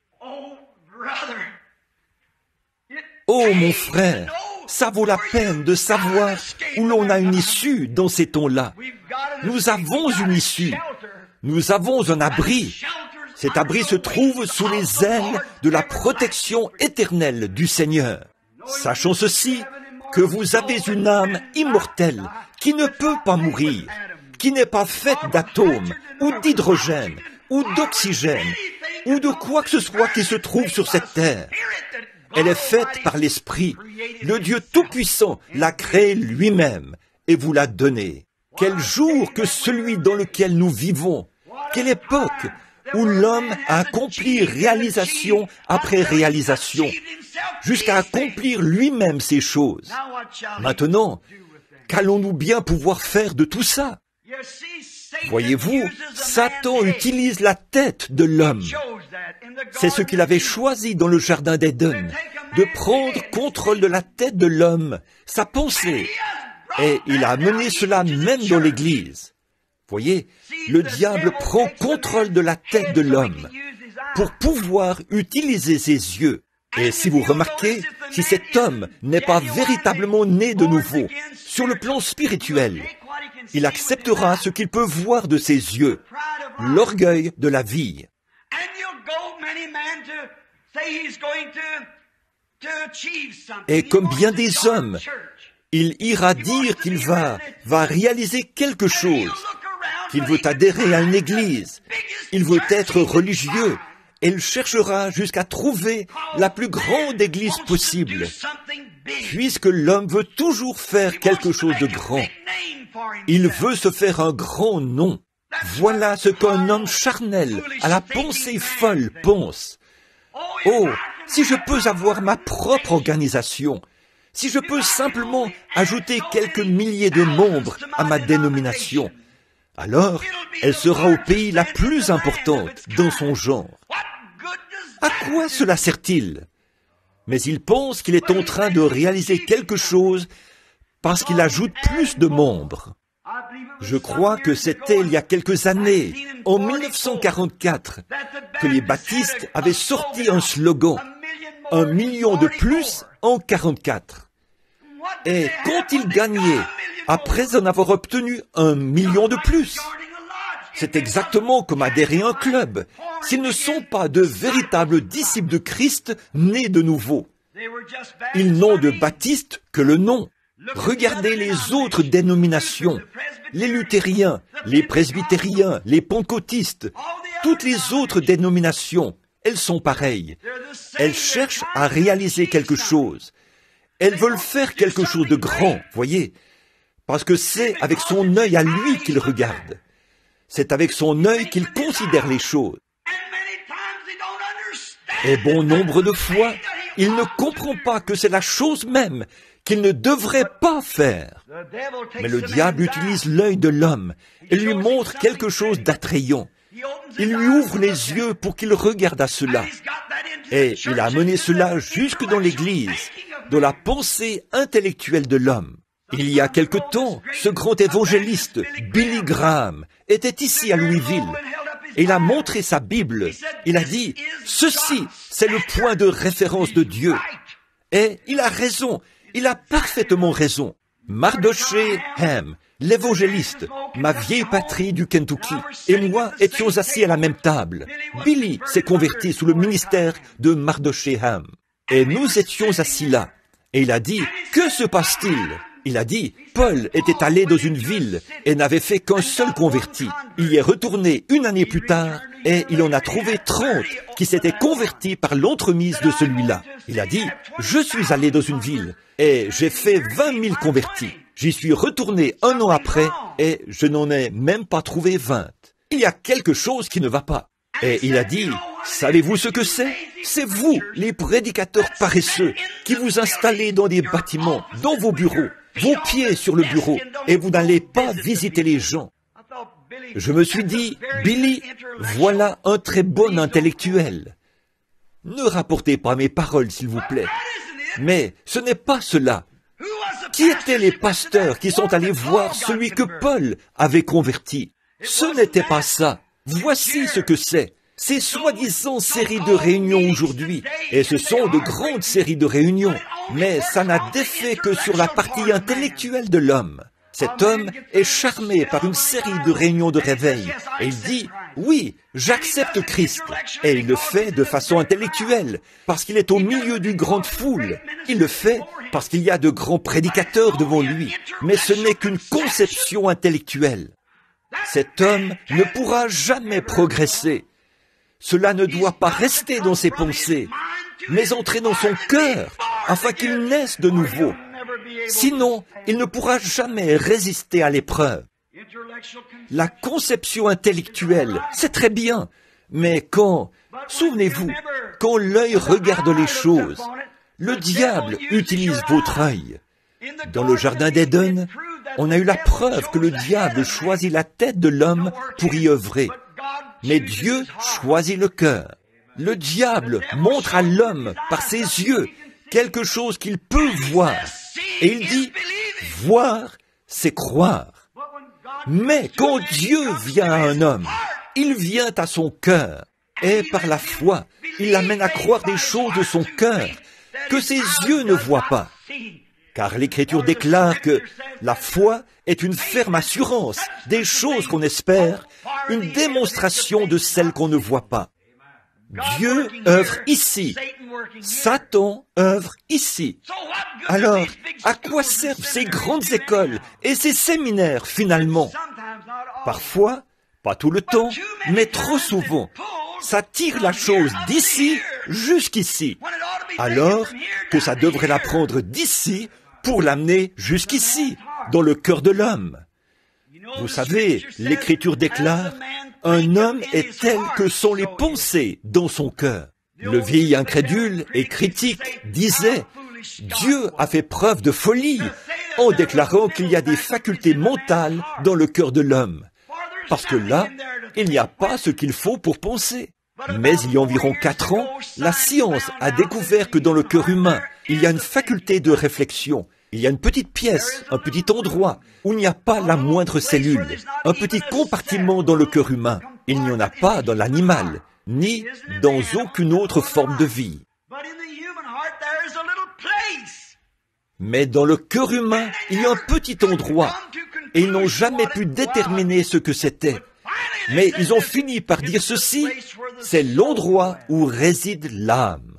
Oh mon frère, ça vaut la peine de savoir où l'on a une issue dans ces temps-là. Nous avons une issue. Nous avons un abri. Cet abri se trouve sous les ailes de la protection éternelle du Seigneur. Sachons ceci, que vous avez une âme immortelle qui ne peut pas mourir, qui n'est pas faite d'atomes ou d'hydrogène ou d'oxygène ou de quoi que ce soit qui se trouve sur cette terre. Elle est faite par l'Esprit. Le Dieu Tout-Puissant l'a créée lui-même et vous l'a donnée. Quel jour que celui dans lequel nous vivons. Quelle époque où l'homme a accompli réalisation après réalisation, jusqu'à accomplir lui-même ces choses. Maintenant, qu'allons-nous bien pouvoir faire de tout ça? Voyez-vous, Satan utilise la tête de l'homme. C'est ce qu'il avait choisi dans le jardin d'Éden, de prendre contrôle de la tête de l'homme, sa pensée. Et il a amené cela même dans l'Église. Voyez, le diable prend contrôle de la tête de l'homme pour pouvoir utiliser ses yeux. Et si vous remarquez, si cet homme n'est pas véritablement né de nouveau, sur le plan spirituel, il acceptera ce qu'il peut voir de ses yeux, l'orgueil de la vie. Et comme bien des hommes, il ira dire qu'il va réaliser quelque chose, qu'il veut adhérer à une église, il veut être religieux, et il cherchera jusqu'à trouver la plus grande église possible, puisque l'homme veut toujours faire quelque chose de grand. Il veut se faire un grand nom. Voilà ce qu'un homme charnel, à la pensée folle, pense. Oh, si je peux avoir ma propre organisation, si je peux simplement ajouter quelques milliers de membres à ma dénomination, alors elle sera au pays la plus importante dans son genre. À quoi cela sert-il? Mais il pense qu'il est en train de réaliser quelque chose parce qu'il ajoute plus de membres. Je crois que c'était il y a quelques années, en 1944, que les baptistes avaient sorti un slogan, 1 million de plus en 44. Et quand ils gagnaient, après en avoir obtenu 1 million de plus, c'est exactement comme adhérer à un club. S'ils ne sont pas de véritables disciples de Christ nés de nouveau, ils n'ont de baptiste que le nom. Regardez les autres dénominations, les luthériens, les presbytériens, les pentecôtistes, toutes les autres dénominations, elles sont pareilles. Elles cherchent à réaliser quelque chose. Elles veulent faire quelque chose de grand, voyez, parce que c'est avec son œil à lui qu'il regarde. C'est avec son œil qu'il considère les choses. Et bon nombre de fois, il ne comprend pas que c'est la chose même qu'il ne devrait pas faire. Mais le diable utilise l'œil de l'homme et lui montre quelque chose d'attrayant. Il lui ouvre les yeux pour qu'il regarde à cela. Et il a amené cela jusque dans l'Église, dans la pensée intellectuelle de l'homme. Il y a quelque temps, ce grand évangéliste, Billy Graham, était ici à Louisville. Et il a montré sa Bible. Il a dit, « Ceci, c'est le point de référence de Dieu. » Et il a raison. Il a parfaitement raison. Mardochée Ham, l'évangéliste, ma vieille patrie du Kentucky, et moi étions assis à la même table. Billy s'est converti sous le ministère de Mardochée Ham. Et nous étions assis là. Et il a dit, « Que se passe-t-il » Il a dit, Paul était allé dans une ville et n'avait fait qu'un seul converti. Il y est retourné 1 année plus tard et il en a trouvé 30 qui s'étaient convertis par l'entremise de celui-là. Il a dit, je suis allé dans une ville et j'ai fait 20 000 convertis. J'y suis retourné 1 an après et je n'en ai même pas trouvé 20. Il y a quelque chose qui ne va pas. Et il a dit, savez-vous ce que c'est? C'est vous, les prédicateurs paresseux, qui vous installez dans des bâtiments, dans vos bureaux, vos pieds sur le bureau, et vous n'allez pas visiter les gens. Je me suis dit, Billy, voilà un très bon intellectuel. Ne rapportez pas mes paroles, s'il vous plaît. Mais ce n'est pas cela. Qui étaient les pasteurs qui sont allés voir celui que Paul avait converti? Ce n'était pas ça. Voici ce que c'est. Ces soi-disant séries de réunions aujourd'hui, et ce sont de grandes séries de réunions, mais ça n'a d'effet que sur la partie intellectuelle de l'homme. Cet homme est charmé par une série de réunions de réveil, et il dit, oui, j'accepte Christ, et il le fait de façon intellectuelle, parce qu'il est au milieu d'une grande foule. Il le fait parce qu'il y a de grands prédicateurs devant lui, mais ce n'est qu'une conception intellectuelle. Cet homme ne pourra jamais progresser. Cela ne doit pas rester dans ses pensées, mais entrer dans son cœur, afin qu'il naisse de nouveau. Sinon, il ne pourra jamais résister à l'épreuve. La conception intellectuelle, c'est très bien, mais souvenez-vous, quand l'œil regarde les choses, le diable utilise votre œil. Dans le jardin d'Éden, on a eu la preuve que le diable choisit la tête de l'homme pour y œuvrer. Mais Dieu choisit le cœur. Le diable montre à l'homme, par ses yeux, quelque chose qu'il peut voir. Et il dit, voir, c'est croire. Mais quand Dieu vient à un homme, il vient à son cœur. Et par la foi, il l'amène à croire des choses de son cœur que ses yeux ne voient pas. Car l'Écriture déclare que la foi est une ferme assurance des choses qu'on espère, une démonstration de celles qu'on ne voit pas. Dieu œuvre ici. Satan œuvre ici. Alors, à quoi servent ces grandes écoles et ces séminaires finalement? Parfois, pas tout le temps, mais trop souvent, ça tire la chose d'ici jusqu'ici, alors que ça devrait la prendre d'ici pour l'amener jusqu'ici, dans le cœur de l'homme. Vous savez, l'Écriture déclare, un homme est tel que sont les pensées dans son cœur. Le vieil incrédule et critique disait, Dieu a fait preuve de folie en déclarant qu'il y a des facultés mentales dans le cœur de l'homme. Parce que là, il n'y a pas ce qu'il faut pour penser. Mais il y a environ 4 ans, la science a découvert que dans le cœur humain, il y a une faculté de réflexion. Il y a une petite pièce, un petit endroit où il n'y a pas la moindre cellule, un petit compartiment dans le cœur humain. Il n'y en a pas dans l'animal, ni dans aucune autre forme de vie. Mais dans le cœur humain, il y a un petit endroit, et ils n'ont jamais pu déterminer ce que c'était. Mais ils ont fini par dire ceci, c'est l'endroit où réside l'âme.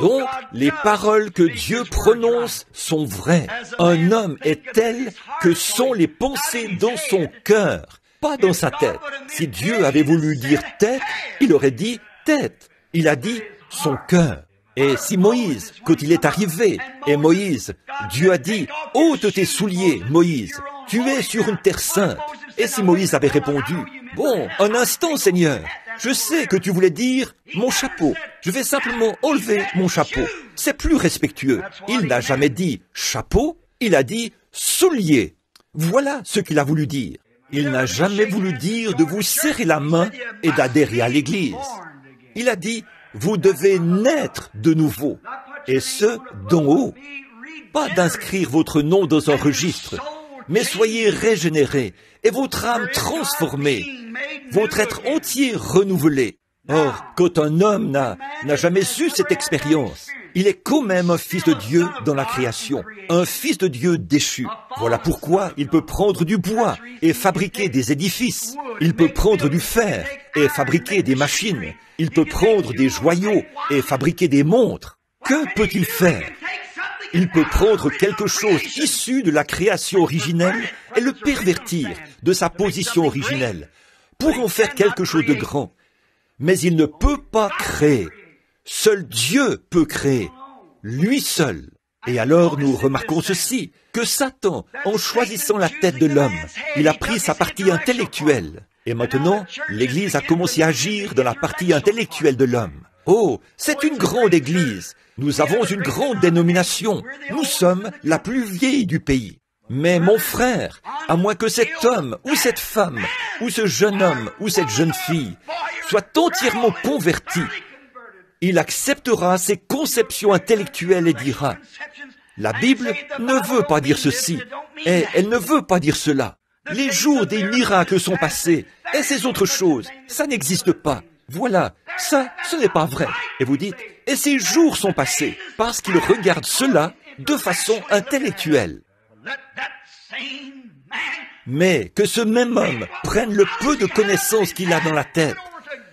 Donc, les paroles que Dieu prononce sont vraies. Un homme est tel que sont les pensées dans son cœur, pas dans sa tête. Si Dieu avait voulu dire tête, il aurait dit tête. Il a dit son cœur. Et si Moïse, quand il est arrivé, et Moïse, Dieu a dit, « ôte tes souliers, Moïse, tu es sur une terre sainte. » Et si Moïse avait répondu, « Bon, un instant, Seigneur, je sais que tu voulais dire mon chapeau. Je vais simplement enlever mon chapeau. » C'est plus respectueux. Il n'a jamais dit chapeau, il a dit soulier. Voilà ce qu'il a voulu dire. Il n'a jamais voulu dire de vous serrer la main et d'adhérer à l'Église. Il a dit, vous devez naître de nouveau, et ce, d'en haut. Pas d'inscrire votre nom dans un registre, mais soyez régénérés, et votre âme transformée, votre être entier renouvelé. Or, quand un homme n'a jamais su cette expérience, il est quand même un fils de Dieu dans la création, un fils de Dieu déchu. Voilà pourquoi il peut prendre du bois et fabriquer des édifices. Il peut prendre du fer et fabriquer des machines. Il peut prendre des joyaux et fabriquer des montres. Que peut-il faire? Il peut prendre quelque chose issu de la création originelle et le pervertir de sa position originelle pour en faire quelque chose de grand. Mais il ne peut pas créer. Seul Dieu peut créer, lui seul. Et alors nous remarquons ceci, que Satan, en choisissant la tête de l'homme, il a pris sa partie intellectuelle. Et maintenant, l'Église a commencé à agir dans la partie intellectuelle de l'homme. Oh, c'est une grande Église. Nous avons une grande dénomination. Nous sommes la plus vieille du pays. Mais mon frère, à moins que cet homme ou cette femme, ou ce jeune homme ou cette jeune fille soit entièrement converti, il acceptera ses conceptions intellectuelles et dira, la Bible ne veut pas dire ceci, et elle ne veut pas dire cela. Les jours des miracles sont passés, et ces autres choses, ça n'existe pas. Voilà, ça, ce n'est pas vrai. Et vous dites, et ces jours sont passés, parce qu'il regarde cela de façon intellectuelle. Mais que ce même homme prenne le peu de connaissances qu'il a dans la tête,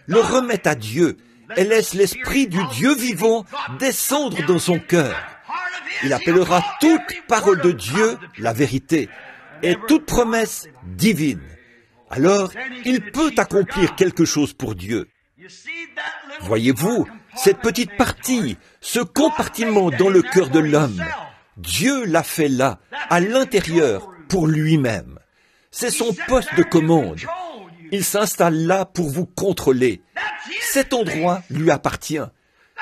le remette à Dieu, et laisse l'Esprit du Dieu vivant descendre dans son cœur. Il appellera toute parole de Dieu la vérité, et toute promesse divine. Alors, il peut accomplir quelque chose pour Dieu. Voyez-vous, cette petite partie, ce compartiment dans le cœur de l'homme, Dieu l'a fait là, à l'intérieur, pour lui-même. C'est son poste de commande. Il s'installe là pour vous contrôler. Cet endroit lui appartient.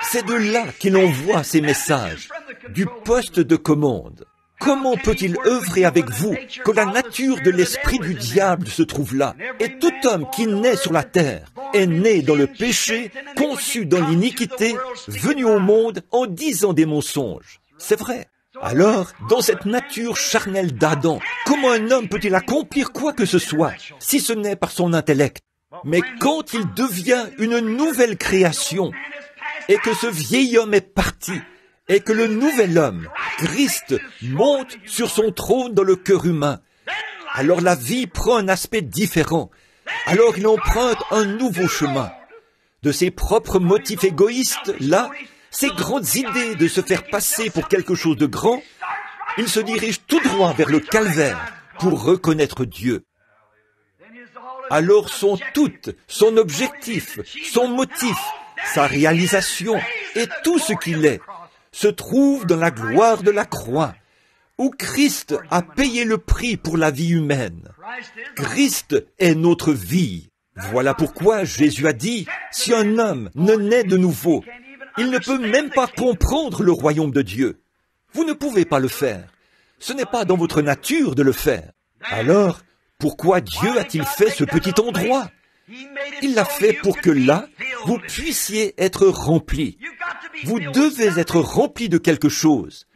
C'est de là qu'il envoie ses messages, du poste de commande. Comment peut-il œuvrer avec vous quand la nature de l'esprit du diable se trouve là? Et tout homme qui naît sur la terre est né dans le péché, conçu dans l'iniquité, venu au monde en disant des mensonges. C'est vrai. Alors, dans cette nature charnelle d'Adam, comment un homme peut-il accomplir quoi que ce soit, si ce n'est par son intellect? Mais quand il devient une nouvelle création, et que ce vieil homme est parti, et que le nouvel homme, Christ, monte sur son trône dans le cœur humain, alors la vie prend un aspect différent. Alors il emprunte un nouveau chemin. De ses propres motifs égoïstes, là, ces grandes idées de se faire passer pour quelque chose de grand, il se dirige tout droit vers le calvaire pour reconnaître Dieu. Alors son tout, son objectif, son motif, sa réalisation et tout ce qu'il est se trouve dans la gloire de la croix, où Christ a payé le prix pour la vie humaine. Christ est notre vie. Voilà pourquoi Jésus a dit, si un homme ne naît de nouveau, il ne peut même pas comprendre le royaume de Dieu. Vous ne pouvez pas le faire. Ce n'est pas dans votre nature de le faire. Alors, pourquoi Dieu a-t-il fait ce petit endroit? Il l'a fait pour que là, vous puissiez être remplis. Vous devez être remplis de quelque chose.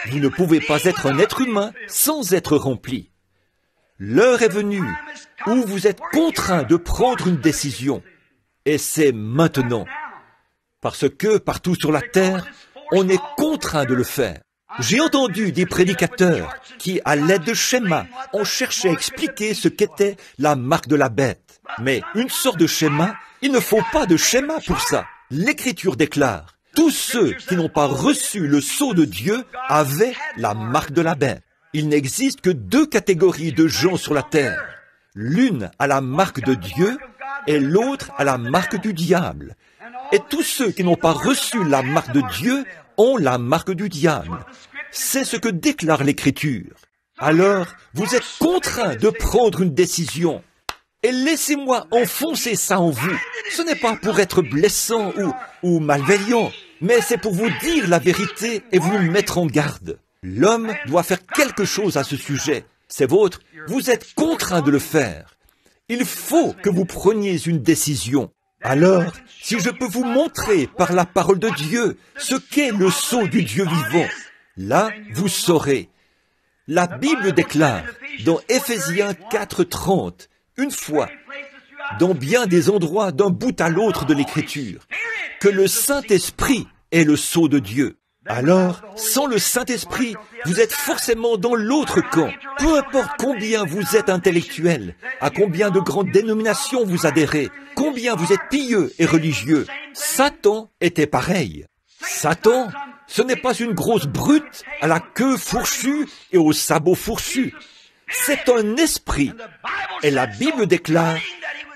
Vous ne pouvez pas être un être humain sans être rempli. L'heure est venue où vous êtes contraint de prendre une décision. Et c'est maintenant. Parce que partout sur la terre, on est contraint de le faire. J'ai entendu des prédicateurs qui, à l'aide de schémas, ont cherché à expliquer ce qu'était la marque de la bête. Mais une sorte de schéma, il ne faut pas de schéma pour ça. L'Écriture déclare, tous ceux qui n'ont pas reçu le sceau de Dieu avaient la marque de la bête. Il n'existe que deux catégories de gens sur la terre. L'une a la marque de Dieu et l'autre a la marque du diable. Et tous ceux qui n'ont pas reçu la marque de Dieu ont la marque du diable. C'est ce que déclare l'Écriture. Alors, vous êtes contraint de prendre une décision. Et laissez-moi enfoncer ça en vous. Ce n'est pas pour être blessant ou malveillant, mais c'est pour vous dire la vérité et vous mettre en garde. L'homme doit faire quelque chose à ce sujet. C'est vôtre, vous êtes contraint de le faire. Il faut que vous preniez une décision. Alors, si je peux vous montrer par la parole de Dieu ce qu'est le sceau du Dieu vivant, là, vous saurez. La Bible déclare dans Éphésiens 4:30, une fois, dans bien des endroits d'un bout à l'autre de l'Écriture, que le Saint-Esprit est le sceau de Dieu. Alors, sans le Saint-Esprit, vous êtes forcément dans l'autre camp. Peu importe combien vous êtes intellectuel, à combien de grandes dénominations vous adhérez, combien vous êtes pieux et religieux, Satan était pareil. Satan, ce n'est pas une grosse brute à la queue fourchue et aux sabots fourchus. C'est un esprit. Et la Bible déclare,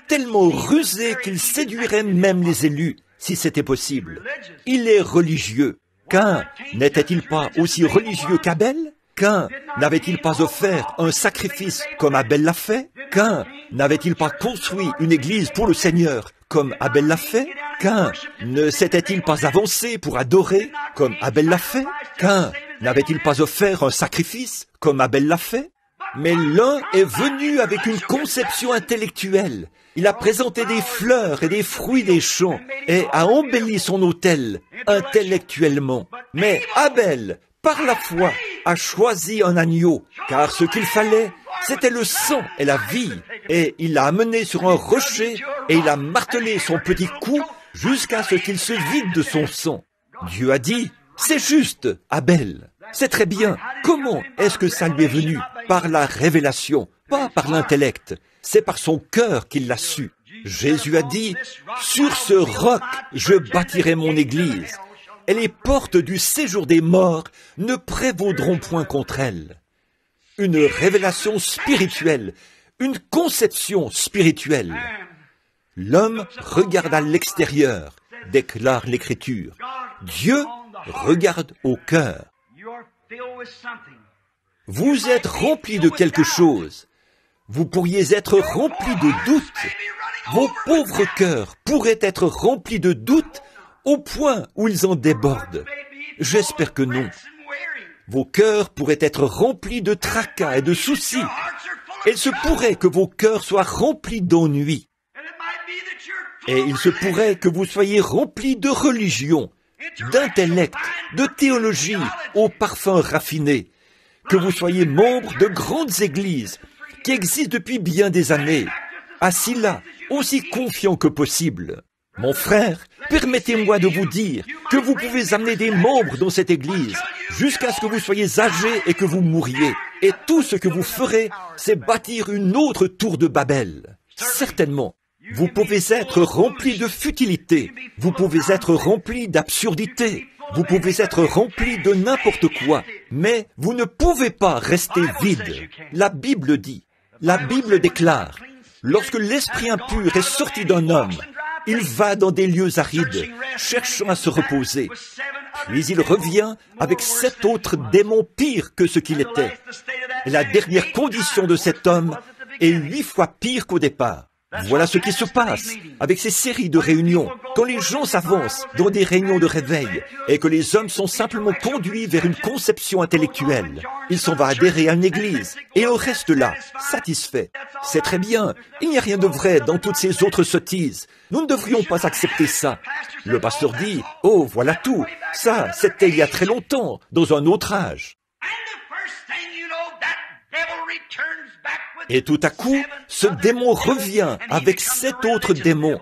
tellement rusé qu'il séduirait même les élus, si c'était possible. Il est religieux. Caïn n'était-il pas aussi religieux qu'Abel? Caïn n'avait-il pas offert un sacrifice comme Abel l'a fait? Caïn n'avait-il pas construit une église pour le Seigneur comme Abel l'a fait? Caïn ne s'était-il pas avancé pour adorer comme Abel l'a fait? Caïn n'avait-il pas offert un sacrifice comme Abel l'a fait? Mais l'un est venu avec une conception intellectuelle. Il a présenté des fleurs et des fruits des champs et a embelli son autel intellectuellement. Mais Abel, par la foi, a choisi un agneau, car ce qu'il fallait, c'était le sang et la vie. Et il l'a amené sur un rocher et il a martelé son petit cou jusqu'à ce qu'il se vide de son sang. Dieu a dit, c'est juste, Abel. C'est très bien. Comment est-ce que ça lui est venu? Par la révélation, pas par l'intellect. C'est par son cœur qu'il l'a su. Jésus a dit, « Sur ce roc, je bâtirai mon église, et les portes du séjour des morts ne prévaudront point contre elle. » Une révélation spirituelle, une conception spirituelle. L'homme regarde à l'extérieur, déclare l'Écriture. Dieu regarde au cœur. Vous êtes rempli de quelque chose. Vous pourriez être rempli de doutes. Vos pauvres cœurs pourraient être remplis de doutes au point où ils en débordent. J'espère que non. Vos cœurs pourraient être remplis de tracas et de soucis. Il se pourrait que vos cœurs soient remplis d'ennui. Et il se pourrait que vous soyez remplis de religion, d'intellect, de théologie au parfum raffiné, que vous soyez membre de grandes églises qui existent depuis bien des années, assis là, aussi confiants que possible. Mon frère, permettez-moi de vous dire que vous pouvez amener des membres dans cette église jusqu'à ce que vous soyez âgés et que vous mouriez. Et tout ce que vous ferez, c'est bâtir une autre tour de Babel. Certainement. Vous pouvez être rempli de futilité. Vous pouvez être rempli d'absurdité. Vous pouvez être rempli de n'importe quoi. Mais vous ne pouvez pas rester vide. La Bible dit, la Bible déclare, lorsque l'esprit impur est sorti d'un homme, il va dans des lieux arides, cherchant à se reposer. Puis il revient avec 7 autres démons pires que ce qu'il était. Et la dernière condition de cet homme est 8 fois pire qu'au départ. Voilà ce qui se passe avec ces séries de réunions. Quand les gens s'avancent dans des réunions de réveil et que les hommes sont simplement conduits vers une conception intellectuelle, ils s'en vont adhérer à une église et on reste là, satisfait. C'est très bien, il n'y a rien de vrai dans toutes ces autres sottises. Nous ne devrions pas accepter ça. Le pasteur dit, « Oh, voilà tout. Ça, c'était il y a très longtemps, dans un autre âge. » Et tout à coup, ce démon revient avec 7 autres démons.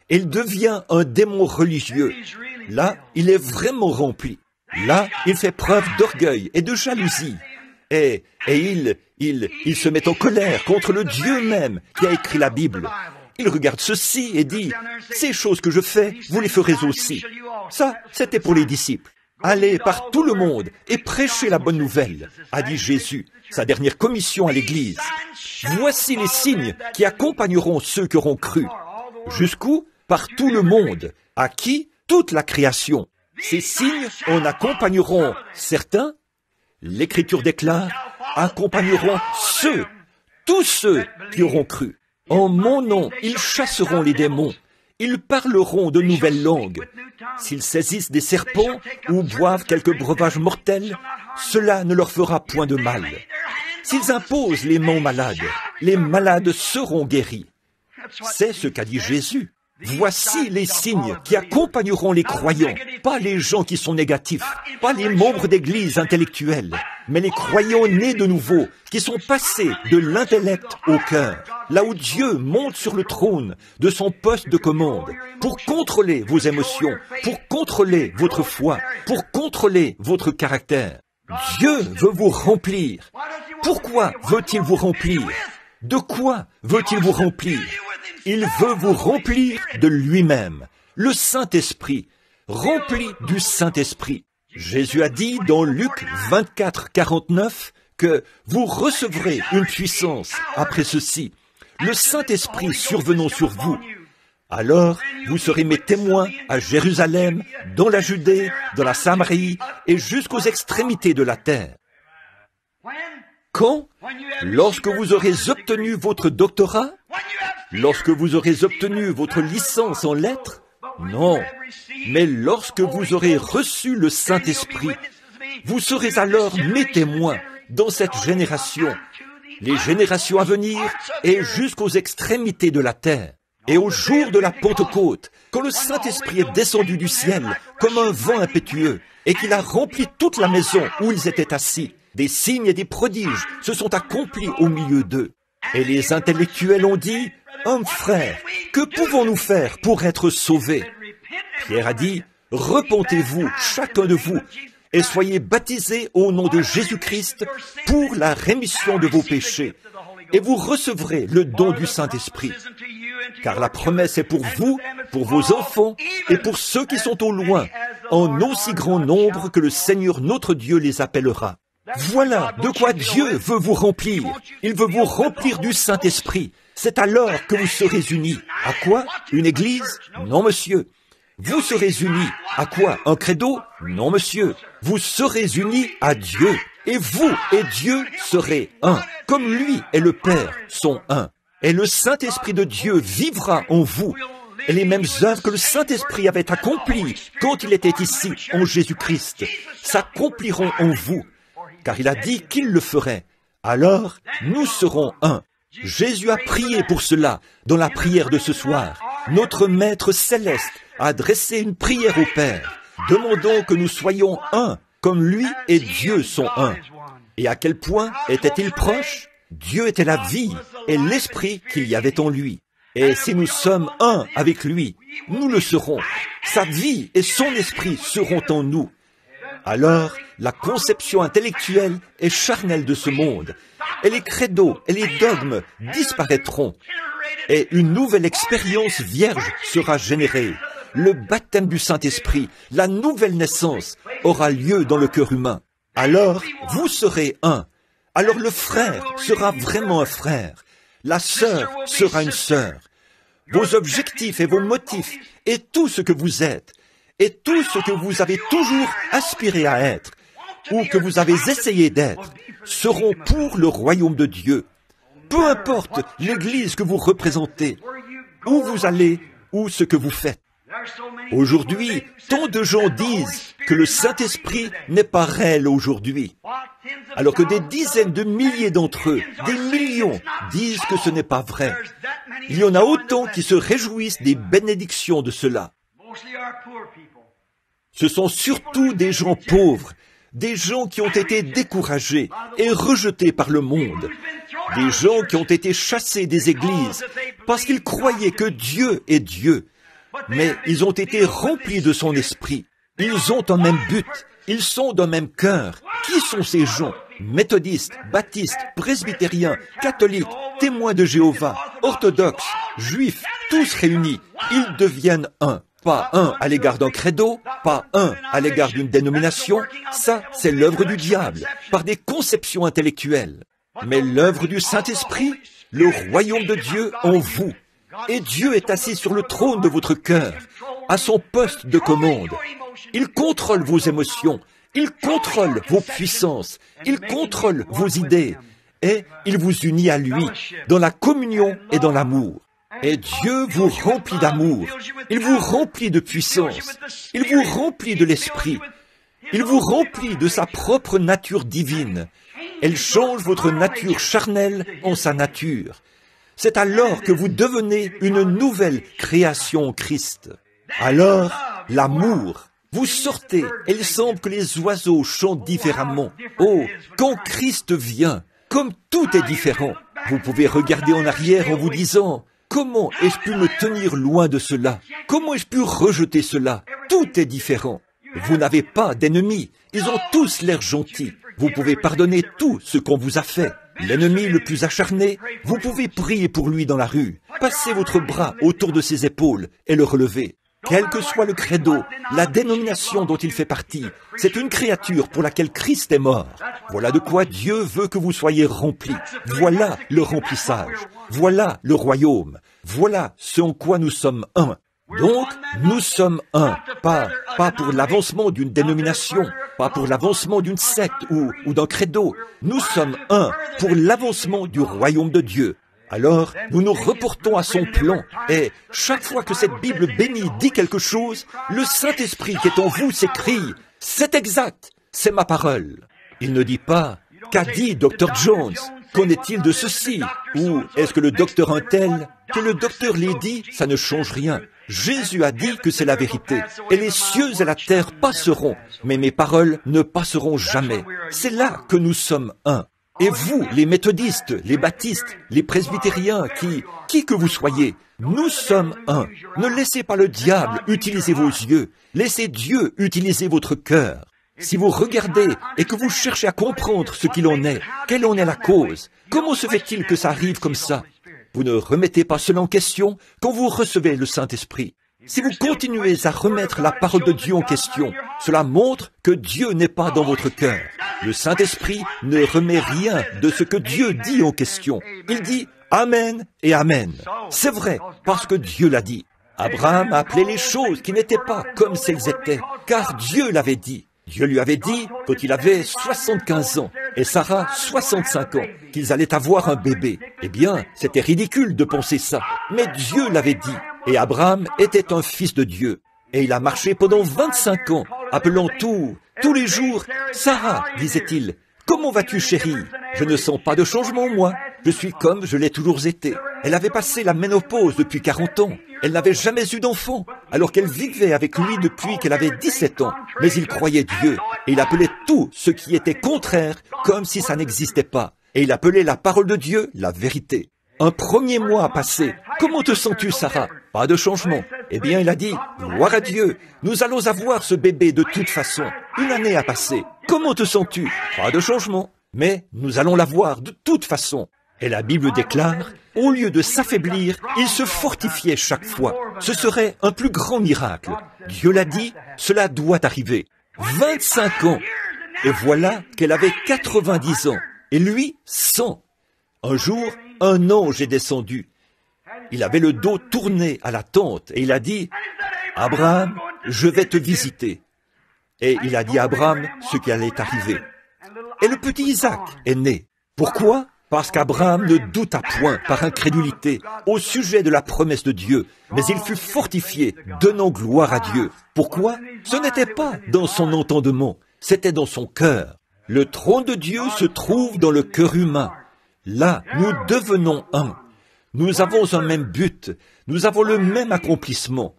Il devient un démon religieux. Là, il est vraiment rempli. Là, il fait preuve d'orgueil et de jalousie. Et il se met en colère contre le Dieu même qui a écrit la Bible. Il regarde ceci et dit, « Ces choses que je fais, vous les ferez aussi. » Ça, c'était pour les disciples. « Allez par tout le monde et prêchez la bonne nouvelle, » a dit Jésus, sa dernière commission à l'Église. « Voici les signes qui accompagneront ceux qui auront cru. » Jusqu'où? Par tout le monde. À qui? Toute la création. Ces signes en accompagneront certains. L'Écriture déclare, accompagneront tous ceux qui auront cru. En mon nom, ils chasseront les démons. Ils parleront de nouvelles langues. S'ils saisissent des serpents ou boivent quelques breuvages mortels, cela ne leur fera point de mal. S'ils imposent les mains les malades seront guéris. C'est ce qu'a dit Jésus. Voici les signes qui accompagneront les croyants, pas les gens qui sont négatifs, pas les membres d'église intellectuels, mais les croyants nés de nouveau, qui sont passés de l'intellect au cœur, là où Dieu monte sur le trône de son poste de commande, pour contrôler vos émotions, pour contrôler votre foi, pour contrôler votre caractère. Dieu veut vous remplir. Pourquoi veut-il vous remplir? De quoi veut-il vous remplir? Il veut vous remplir de lui-même, le Saint-Esprit, rempli du Saint-Esprit. Jésus a dit dans Luc 24, 49 que vous recevrez une puissance après ceci, le Saint-Esprit survenant sur vous. Alors, vous serez mes témoins à Jérusalem, dans la Judée, dans la Samarie et jusqu'aux extrémités de la terre. Quand? Lorsque vous aurez obtenu votre doctorat? Lorsque vous aurez obtenu votre licence en lettres? Non. Mais lorsque vous aurez reçu le Saint-Esprit, vous serez alors mes témoins dans cette génération, les générations à venir et jusqu'aux extrémités de la terre. Et au jour de la Pentecôte, quand le Saint-Esprit est descendu du ciel comme un vent impétueux et qu'il a rempli toute la maison où ils étaient assis, des signes et des prodiges se sont accomplis au milieu d'eux. Et les intellectuels ont dit, « Hommes frères, que pouvons-nous faire pour être sauvés ?» Pierre a dit, « Repentez-vous, chacun de vous, et soyez baptisés au nom de Jésus-Christ pour la rémission de vos péchés, et vous recevrez le don du Saint-Esprit. Car la promesse est pour vous, pour vos enfants, et pour ceux qui sont au loin, en aussi grand nombre que le Seigneur notre Dieu les appellera. » Voilà de quoi Dieu veut vous remplir. Il veut vous remplir du Saint-Esprit. C'est alors que vous serez unis. À quoi? Une église? Non, monsieur. Vous serez unis. À quoi? Un credo? Non, monsieur. Vous serez unis à Dieu. Et vous et Dieu serez un. Comme lui et le Père sont un. Et le Saint-Esprit de Dieu vivra en vous. Et les mêmes œuvres que le Saint-Esprit avait accomplies quand il était ici, en Jésus-Christ, s'accompliront en vous. Car il a dit qu'il le ferait. Alors, nous serons un. Jésus a prié pour cela dans la prière de ce soir. Notre Maître céleste a adressé une prière au Père. Demandons que nous soyons un, comme lui et Dieu sont un. Et à quel point était-il proche? Dieu était la vie et l'esprit qu'il y avait en lui. Et si nous sommes un avec lui, nous le serons. Sa vie et son esprit seront en nous. Alors, la conception intellectuelle et charnelle de ce monde, et les credos et les dogmes disparaîtront, et une nouvelle expérience vierge sera générée. Le baptême du Saint-Esprit, la nouvelle naissance, aura lieu dans le cœur humain. Alors, vous serez un. Alors le frère sera vraiment un frère. La sœur sera une sœur. Vos objectifs et vos motifs, et tout ce que vous êtes, et tout ce que vous avez toujours aspiré à être, ou que vous avez essayé d'être, seront pour le royaume de Dieu. Peu importe l'Église que vous représentez, où vous allez, ou ce que vous faites. Aujourd'hui, tant de gens disent que le Saint-Esprit n'est pas réel aujourd'hui, alors que des dizaines de milliers d'entre eux, des millions, disent que ce n'est pas vrai. Il y en a autant qui se réjouissent des bénédictions de cela. Ce sont surtout des gens pauvres, des gens qui ont été découragés et rejetés par le monde, des gens qui ont été chassés des églises parce qu'ils croyaient que Dieu est Dieu, mais ils ont été remplis de son esprit. Ils ont un même but, Ils sont d'un même cœur. Qui sont ces gens? Méthodistes, baptistes, presbytériens, catholiques, témoins de Jéhovah, orthodoxes, juifs, tous réunis. Ils deviennent un. Pas un à l'égard d'un credo, pas un à l'égard d'une dénomination. Ça, c'est l'œuvre du diable, par des conceptions intellectuelles. Mais l'œuvre du Saint-Esprit, le royaume de Dieu en vous. Et Dieu est assis sur le trône de votre cœur, à son poste de commande. Il contrôle vos émotions, il contrôle vos puissances, il contrôle vos idées, et il vous unit à lui, dans la communion et dans l'amour. Et Dieu vous remplit d'amour, il vous remplit de puissance, il vous remplit de l'Esprit, il vous remplit de sa propre nature divine. Elle change votre nature charnelle en sa nature. C'est alors que vous devenez une nouvelle création en Christ. Alors, l'amour, vous sortez, et il semble que les oiseaux chantent différemment. Oh, quand Christ vient, comme tout est différent, vous pouvez regarder en arrière en vous disant, comment ai-je pu me tenir loin de cela? Comment ai-je pu rejeter cela? Tout est différent. Vous n'avez pas d'ennemis, ils ont tous l'air gentils. Vous pouvez pardonner tout ce qu'on vous a fait. L'ennemi le plus acharné, vous pouvez prier pour lui dans la rue, passer votre bras autour de ses épaules et le relever. Quel que soit le credo, la dénomination dont il fait partie, c'est une créature pour laquelle Christ est mort. Voilà de quoi Dieu veut que vous soyez remplis. Voilà le remplissage. Voilà le royaume. Voilà ce en quoi nous sommes un. Donc, nous sommes un, pas pour l'avancement d'une dénomination, pas pour l'avancement d'une secte ou d'un credo. Nous sommes un pour l'avancement du royaume de Dieu. Alors, nous nous reportons à son plan, et chaque fois que cette Bible bénie dit quelque chose, le Saint-Esprit qui est en vous s'écrie, « C'est exact, c'est ma parole ». Il ne dit pas, « Qu'a dit Dr. Jones? Qu'en est-il de ceci? » Ou « Est-ce que le docteur un tel? » Que le docteur l'ait dit, ça ne change rien. Jésus a dit que c'est la vérité. Et les cieux et la terre passeront, mais mes paroles ne passeront jamais. C'est là que nous sommes un. Et vous, les méthodistes, les baptistes, les presbytériens, qui que vous soyez, nous sommes un. Ne laissez pas le diable utiliser vos yeux. Laissez Dieu utiliser votre cœur. Si vous regardez et que vous cherchez à comprendre ce qu'il en est, quelle en est la cause, comment se fait-il que ça arrive comme ça? Vous ne remettez pas cela en question quand vous recevez le Saint-Esprit. Si vous continuez à remettre la parole de Dieu en question, cela montre que Dieu n'est pas dans votre cœur. Le Saint-Esprit ne remet rien de ce que Dieu dit en question. Il dit Amen et Amen. C'est vrai, parce que Dieu l'a dit. Abraham a appelé les choses qui n'étaient pas comme si elles étaient, car Dieu l'avait dit. Dieu lui avait dit, quand il avait 75 ans, et Sarah 65 ans, qu'ils allaient avoir un bébé. Eh bien, c'était ridicule de penser ça. Mais Dieu l'avait dit. Et Abraham était un fils de Dieu. Et il a marché pendant 25 ans, appelant tous les jours, « Sarah, disait-il, comment vas-tu, chérie? Je ne sens pas de changement, moi. Je suis comme je l'ai toujours été. » Elle avait passé la ménopause depuis 40 ans. Elle n'avait jamais eu d'enfant, alors qu'elle vivait avec lui depuis qu'elle avait 17 ans. Mais il croyait Dieu, et il appelait tout ce qui était contraire comme si ça n'existait pas. Et il appelait la parole de Dieu la vérité. Un premier mois a passé. Comment te sens-tu, Sarah? Pas de changement. Eh bien, il a dit, gloire à Dieu, nous allons avoir ce bébé de toute façon. Une année a passé. Comment te sens-tu? Pas de changement. Mais nous allons l'avoir de toute façon. Et la Bible déclare, au lieu de s'affaiblir, il se fortifiait chaque fois. Ce serait un plus grand miracle. Dieu l'a dit, cela doit arriver. 25 ans. Et voilà qu'elle avait 90 ans. Et lui, 100. Un jour, un ange est descendu. Il avait le dos tourné à la tente et il a dit, « Abraham, je vais te visiter. » Et il a dit à Abraham ce qui allait arriver. Et le petit Isaac est né. Pourquoi? Parce qu'Abraham ne douta point par incrédulité au sujet de la promesse de Dieu, mais il fut fortifié, donnant gloire à Dieu. Pourquoi? Ce n'était pas dans son entendement, c'était dans son cœur. Le trône de Dieu se trouve dans le cœur humain. Là, nous devenons un. Nous avons un même but, nous avons le même accomplissement.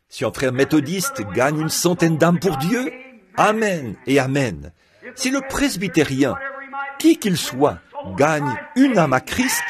Si un frère méthodiste gagne une centaine d'âmes pour Dieu, Amen et Amen. Si le presbytérien, qui qu'il soit, gagne une âme à Christ,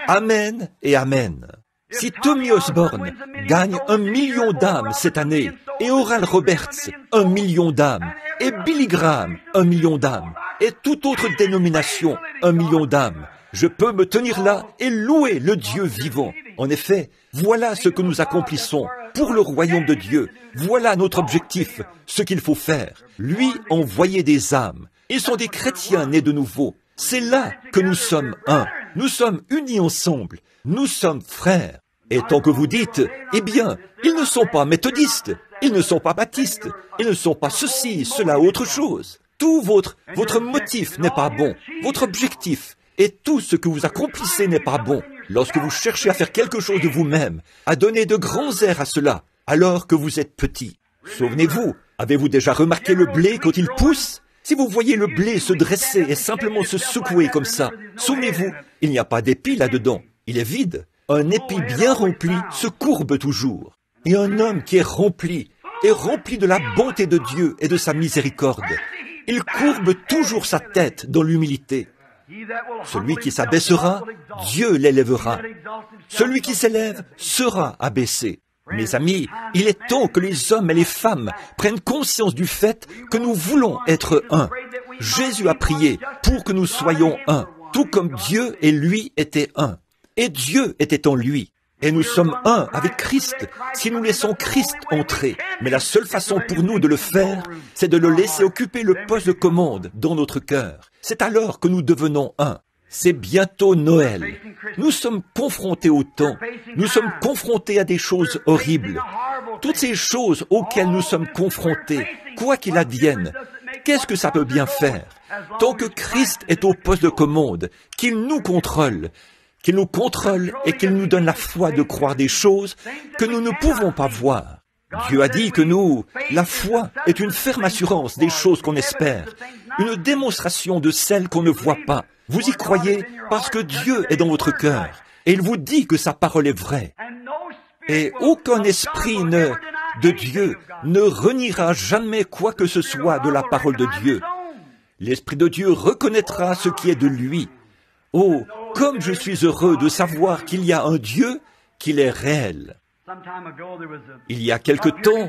Amen et Amen. Si Tommy Osborne gagne 1 million d'âmes cette année, et Oral Roberts 1 million d'âmes, Et Billy Graham, 1 million d'âmes. Et toute autre dénomination, 1 million d'âmes. Je peux me tenir là et louer le Dieu vivant. En effet, voilà ce que nous accomplissons pour le royaume de Dieu. Voilà notre objectif, ce qu'il faut faire. Lui envoyer des âmes. Ils sont des chrétiens nés de nouveau. C'est là que nous sommes un. Nous sommes unis ensemble. Nous sommes frères. Et tant que vous dites, eh bien, ils ne sont pas méthodistes, ils ne sont pas baptistes, ils ne sont pas ceci, cela, autre chose. Tout votre motif n'est pas bon. Votre objectif et tout ce que vous accomplissez n'est pas bon. Lorsque vous cherchez à faire quelque chose de vous-même, à donner de grands airs à cela, alors que vous êtes petit. Souvenez-vous, avez-vous déjà remarqué le blé quand il pousse? Si vous voyez le blé se dresser et simplement se secouer comme ça, souvenez-vous, il n'y a pas d'épi là-dedans, il est vide. Un épi bien rempli se courbe toujours. Et un homme qui est rempli de la bonté de Dieu et de sa miséricorde, il courbe toujours sa tête dans l'humilité. Celui qui s'abaissera, Dieu l'élèvera. Celui qui s'élève sera abaissé. Mes amis, il est temps que les hommes et les femmes prennent conscience du fait que nous voulons être un. Jésus a prié pour que nous soyons un, tout comme Dieu et lui étaient un. Et Dieu était en lui. Et nous sommes un avec Christ si nous laissons Christ entrer. Mais la seule façon pour nous de le faire, c'est de le laisser occuper le poste de commande dans notre cœur. C'est alors que nous devenons un. C'est bientôt Noël. Nous sommes confrontés au temps. Nous sommes confrontés à des choses horribles. Toutes ces choses auxquelles nous sommes confrontés, quoi qu'il advienne, qu'est-ce que ça peut bien faire? Tant que Christ est au poste de commande, qu'il nous contrôle et qu'il nous donne la foi de croire des choses que nous ne pouvons pas voir. Dieu a dit que la foi est une ferme assurance des choses qu'on espère, une démonstration de celles qu'on ne voit pas. Vous y croyez parce que Dieu est dans votre cœur et il vous dit que sa parole est vraie. Et aucun esprit de Dieu ne reniera jamais quoi que ce soit de la parole de Dieu. L'Esprit de Dieu reconnaîtra ce qui est de lui. Oh, comme je suis heureux de savoir qu'il y a un Dieu, qu'il est réel. Il y a quelque temps,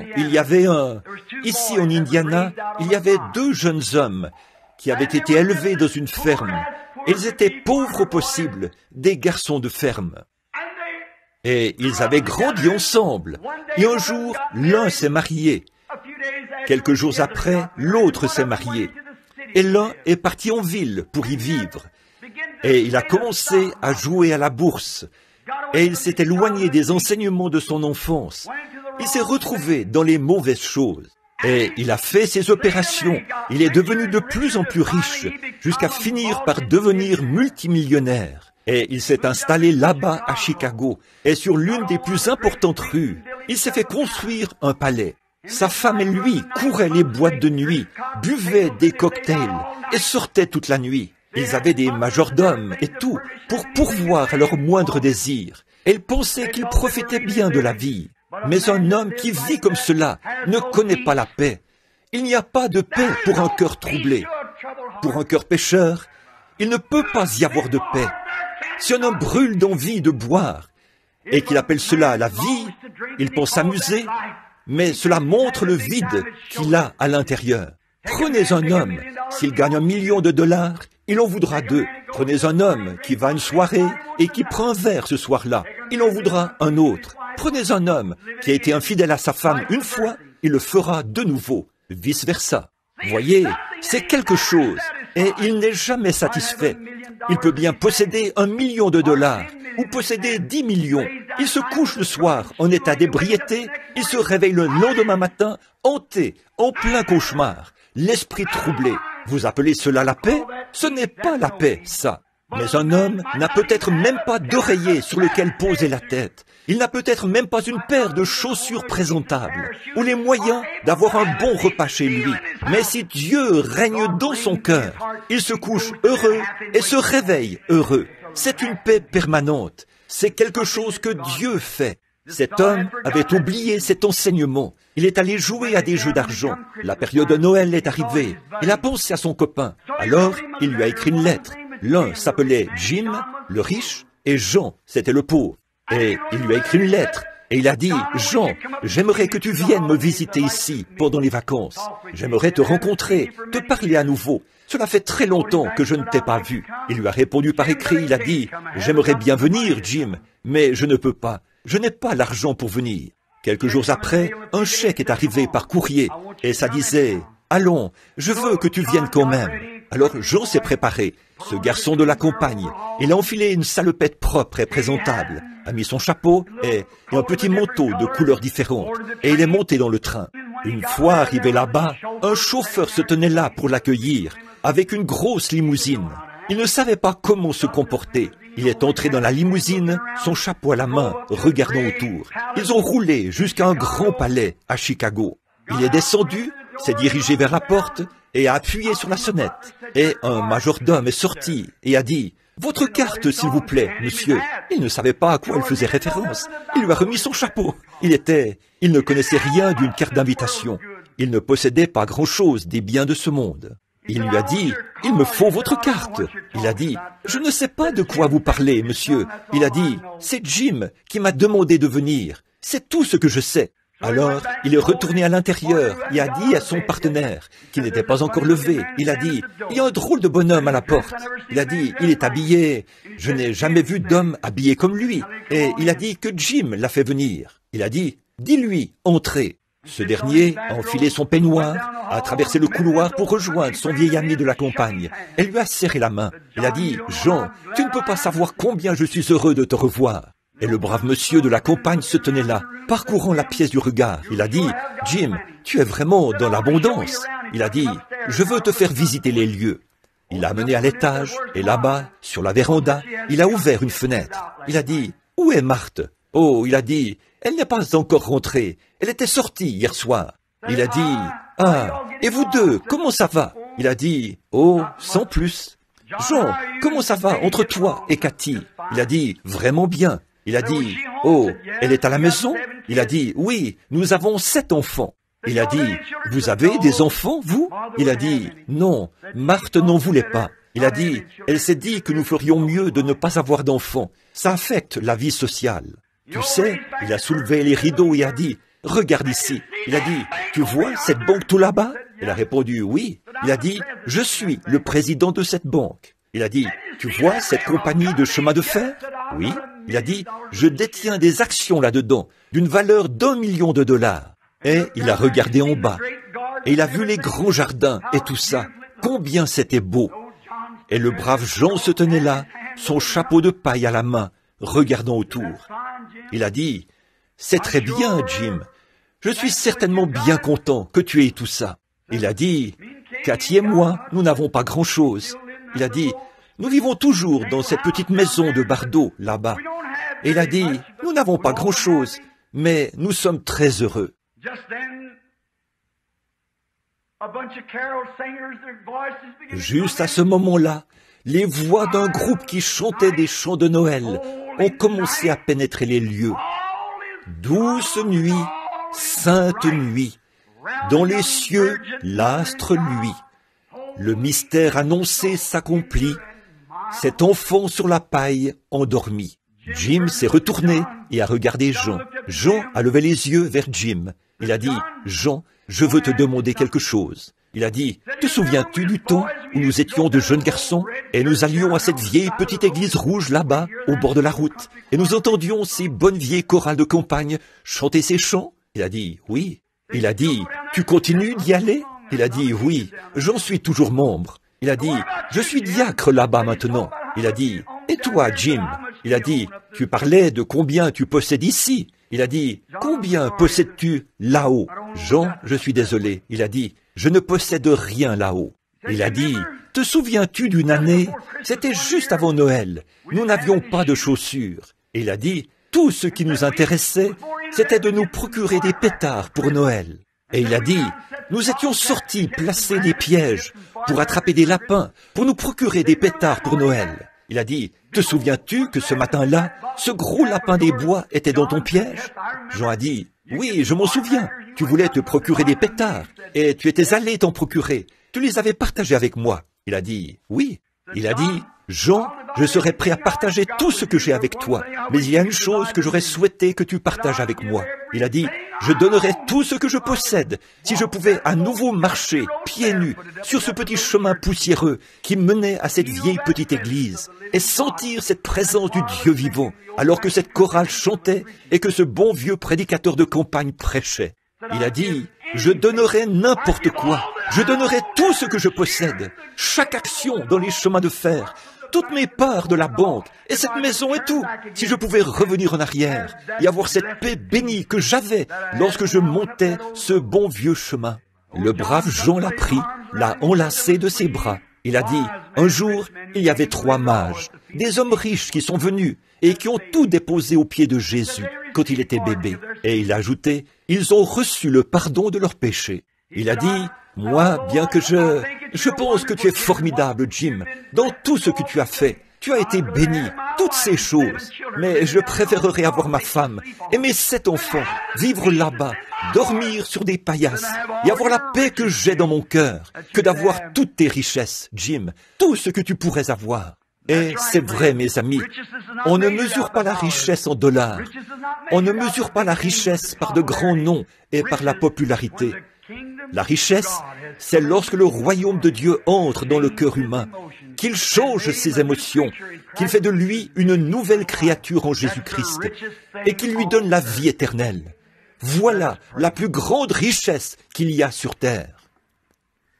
ici en Indiana, il y avait 2 jeunes hommes qui avaient été élevés dans une ferme. Ils étaient pauvres au possible, des garçons de ferme. Et ils avaient grandi ensemble. Et un jour, l'un s'est marié. Quelques jours après, l'autre s'est marié. Et l'un est parti en ville pour y vivre. Et il a commencé à jouer à la bourse. Et il s'est éloigné des enseignements de son enfance. Il s'est retrouvé dans les mauvaises choses. Et il a fait ses opérations. Il est devenu de plus en plus riche, jusqu'à finir par devenir multimillionnaire. Et il s'est installé là-bas à Chicago, et sur l'une des plus importantes rues. Il s'est fait construire un palais. Sa femme et lui couraient les boîtes de nuit, buvaient des cocktails et sortaient toute la nuit. Ils avaient des majordomes et tout pour pourvoir à leurs moindres désirs. Et ils pensaient qu'ils profitaient bien de la vie. Mais un homme qui vit comme cela ne connaît pas la paix. Il n'y a pas de paix pour un cœur troublé. Pour un cœur pécheur, il ne peut pas y avoir de paix. Si un homme brûle d'envie de boire et qu'il appelle cela la vie, il pense s'amuser, mais cela montre le vide qu'il a à l'intérieur. Prenez un homme, s'il gagne $1 million, il en voudra 2. Prenez un homme qui va à une soirée et qui prend un verre ce soir-là, il en voudra un autre. Prenez un homme qui a été infidèle à sa femme une fois, il le fera de nouveau, vice-versa. Voyez, c'est quelque chose, et il n'est jamais satisfait. Il peut bien posséder $1 million ou posséder 10 millions. Il se couche le soir en état d'ébriété, il se réveille le lendemain matin, hanté, en plein cauchemar, l'esprit troublé. Vous appelez cela la paix? Ce n'est pas la paix, ça. Mais un homme n'a peut-être même pas d'oreiller sur lequel poser la tête. Il n'a peut-être même pas une paire de chaussures présentables ou les moyens d'avoir un bon repas chez lui. Mais si Dieu règne dans son cœur, il se couche heureux et se réveille heureux. C'est une paix permanente. C'est quelque chose que Dieu fait. Cet homme avait oublié cet enseignement. Il est allé jouer à des jeux d'argent. La période de Noël est arrivée. Il a pensé à son copain. Alors, il lui a écrit une lettre. L'un s'appelait Jim, le riche, et Jean, c'était le pauvre. Et il lui a écrit une lettre. Et il a dit, Jean, j'aimerais que tu viennes me visiter ici pendant les vacances. J'aimerais te rencontrer, te parler à nouveau. Cela fait très longtemps que je ne t'ai pas vu. Il lui a répondu par écrit, il a dit, j'aimerais bien venir, Jim, mais je ne peux pas. Je n'ai pas l'argent pour venir. Quelques jours après, un chèque est arrivé par courrier et ça disait, allons, je veux que tu viennes quand même. Alors Jean s'est préparé. Ce garçon de la campagne, il a enfilé une salopette propre et présentable, a mis son chapeau et un petit manteau de couleurs différentes, et il est monté dans le train. Une fois arrivé là-bas, un chauffeur se tenait là pour l'accueillir, avec une grosse limousine. Il ne savait pas comment se comporter. Il est entré dans la limousine, son chapeau à la main, regardant autour. Ils ont roulé jusqu'à un grand palais à Chicago. Il est descendu, s'est dirigé vers la porte et a appuyé sur la sonnette. Et un majordome est sorti et a dit « Votre carte, s'il vous plaît, monsieur ». Il ne savait pas à quoi elle faisait référence. Il lui a remis son chapeau. Il ne connaissait rien d'une carte d'invitation. Il ne possédait pas grand-chose des biens de ce monde. Il lui a dit « Il me faut votre carte ». Il a dit « Je ne sais pas de quoi vous parlez, monsieur ». Il a dit « C'est Jim qui m'a demandé de venir. C'est tout ce que je sais ». Alors, il est retourné à l'intérieur et a dit à son partenaire, qui n'était pas encore levé, il a dit, il y a un drôle de bonhomme à la porte. Il a dit, il est habillé, je n'ai jamais vu d'homme habillé comme lui. Et il a dit que Jim l'a fait venir. Il a dit, dis-lui, entrez. Ce dernier a enfilé son peignoir, a traversé le couloir pour rejoindre son vieil ami de la campagne. Elle lui a serré la main. Il a dit, Jean, tu ne peux pas savoir combien je suis heureux de te revoir. Et le brave monsieur de la campagne se tenait là, parcourant la pièce du regard. Il a dit, « Jim, tu es vraiment dans l'abondance. » Il a dit, « Je veux te faire visiter les lieux. » Il l'a amené à l'étage, et là-bas, sur la véranda, il a ouvert une fenêtre. Il a dit, « Où est Marthe ?» Oh, il a dit, « Elle n'est pas encore rentrée. Elle était sortie hier soir. » Il a dit, « Ah, et vous deux, comment ça va ?» Il a dit, « Oh, sans plus. »« Jean, comment ça va entre toi et Cathy ?» Il a dit, « Vraiment bien. » Il a dit, « Oh, elle est à la maison ?» Il a dit, « Oui, nous avons 7 enfants. » Il a dit, « Vous avez des enfants, vous ?» Il a dit, « Non, Marthe n'en voulait pas. » Il a dit, « Elle s'est dit que nous ferions mieux de ne pas avoir d'enfants. Ça affecte la vie sociale. » Tu sais, il a soulevé les rideaux et a dit, « Regarde ici. » Il a dit, « Tu vois cette banque tout là-bas ?» Il a répondu, « Oui. » Il a dit, « Je suis le président de cette banque. » Il a dit, « Tu vois cette compagnie de chemin de fer ?» Oui. Il a dit, « Je détiens des actions là-dedans, d'une valeur d'1 million de dollars. » Et il a regardé en bas, et il a vu les grands jardins et tout ça. Combien c'était beau. Et le brave Jean se tenait là, son chapeau de paille à la main, regardant autour. Il a dit, « C'est très bien, Jim. Je suis certainement bien content que tu aies tout ça. » Il a dit, « Cathy et moi, nous n'avons pas grand-chose. » Il a dit, « Nous vivons toujours dans cette petite maison de Bardo, là-bas. » Et il a dit, « Nous n'avons pas grand-chose, mais nous sommes très heureux. » Juste à ce moment-là, les voix d'un groupe qui chantait des chants de Noël ont commencé à pénétrer les lieux. Douce nuit, sainte nuit, dans les cieux, l'astre luit. Le mystère annoncé s'accomplit, cet enfant sur la paille endormi. Jim s'est retourné et a regardé Jean. Jean a levé les yeux vers Jim. Il a dit, « Jean, je veux te demander quelque chose. » Il a dit, « Te souviens-tu du temps où nous étions de jeunes garçons et nous allions à cette vieille petite église rouge là-bas, au bord de la route, et nous entendions ces bonnes vieilles chorales de campagne chanter ces chants ?» Il a dit, « Oui. » Il a dit, « Tu continues d'y aller ?» Il a dit, « Oui, j'en suis toujours membre. » Il a dit, « Je suis diacre là-bas maintenant. » Il a dit, « Et toi, Jim ?» Il a dit, « Tu parlais de combien tu possèdes ici. » Il a dit, « Combien possèdes-tu là-haut ?» Jean, je suis désolé. Il a dit, « Je ne possède rien là-haut. » Il a dit, « Te souviens-tu d'une année? C'était juste avant Noël. Nous n'avions pas de chaussures. » Et il a dit, « Tout ce qui nous intéressait, c'était de nous procurer des pétards pour Noël. » Et il a dit, « Nous étions sortis placer des pièges pour attraper des lapins, pour nous procurer des pétards pour Noël. » Il a dit, « Te souviens-tu que ce matin-là, ce gros lapin des bois était dans ton piège? » Jean a dit, « Oui, je m'en souviens. Tu voulais te procurer des pétards, et tu étais allé t'en procurer. Tu les avais partagés avec moi. » Il a dit, « Oui. » Il a dit, « Jean, Je serais prêt à partager tout ce que j'ai avec toi, mais il y a une chose que j'aurais souhaité que tu partages avec moi. Il a dit, je donnerais tout ce que je possède si je pouvais à nouveau marcher, pieds nus, sur ce petit chemin poussiéreux qui menait à cette vieille petite église et sentir cette présence du Dieu vivant, alors que cette chorale chantait et que ce bon vieux prédicateur de campagne prêchait. Il a dit, je donnerai n'importe quoi, je donnerai tout ce que je possède, chaque action dans les chemins de fer, toutes mes parts de la banque, et cette maison et tout, si je pouvais revenir en arrière et avoir cette paix bénie que j'avais lorsque je montais ce bon vieux chemin. Le brave Jean l'a pris, l'a enlacé de ses bras. Il a dit, un jour, il y avait 3 mages, des hommes riches qui sont venus et qui ont tout déposé aux pieds de Jésus quand il était bébé. Et il a ajouté, ils ont reçu le pardon de leurs péchés. Il a dit, moi, bien que je pense que tu es formidable, Jim, dans tout ce que tu as fait. Tu as été béni, toutes ces choses. Mais je préférerais avoir ma femme et mes 7 enfants, vivre là-bas, dormir sur des paillasses et avoir la paix que j'ai dans mon cœur, que d'avoir toutes tes richesses, Jim, tout ce que tu pourrais avoir. Et c'est vrai, mes amis, on ne mesure pas la richesse en dollars. On ne mesure pas la richesse par de grands noms et par la popularité. La richesse, c'est lorsque le royaume de Dieu entre dans le cœur humain, qu'il change ses émotions, qu'il fait de lui une nouvelle créature en Jésus-Christ et qu'il lui donne la vie éternelle. Voilà la plus grande richesse qu'il y a sur terre.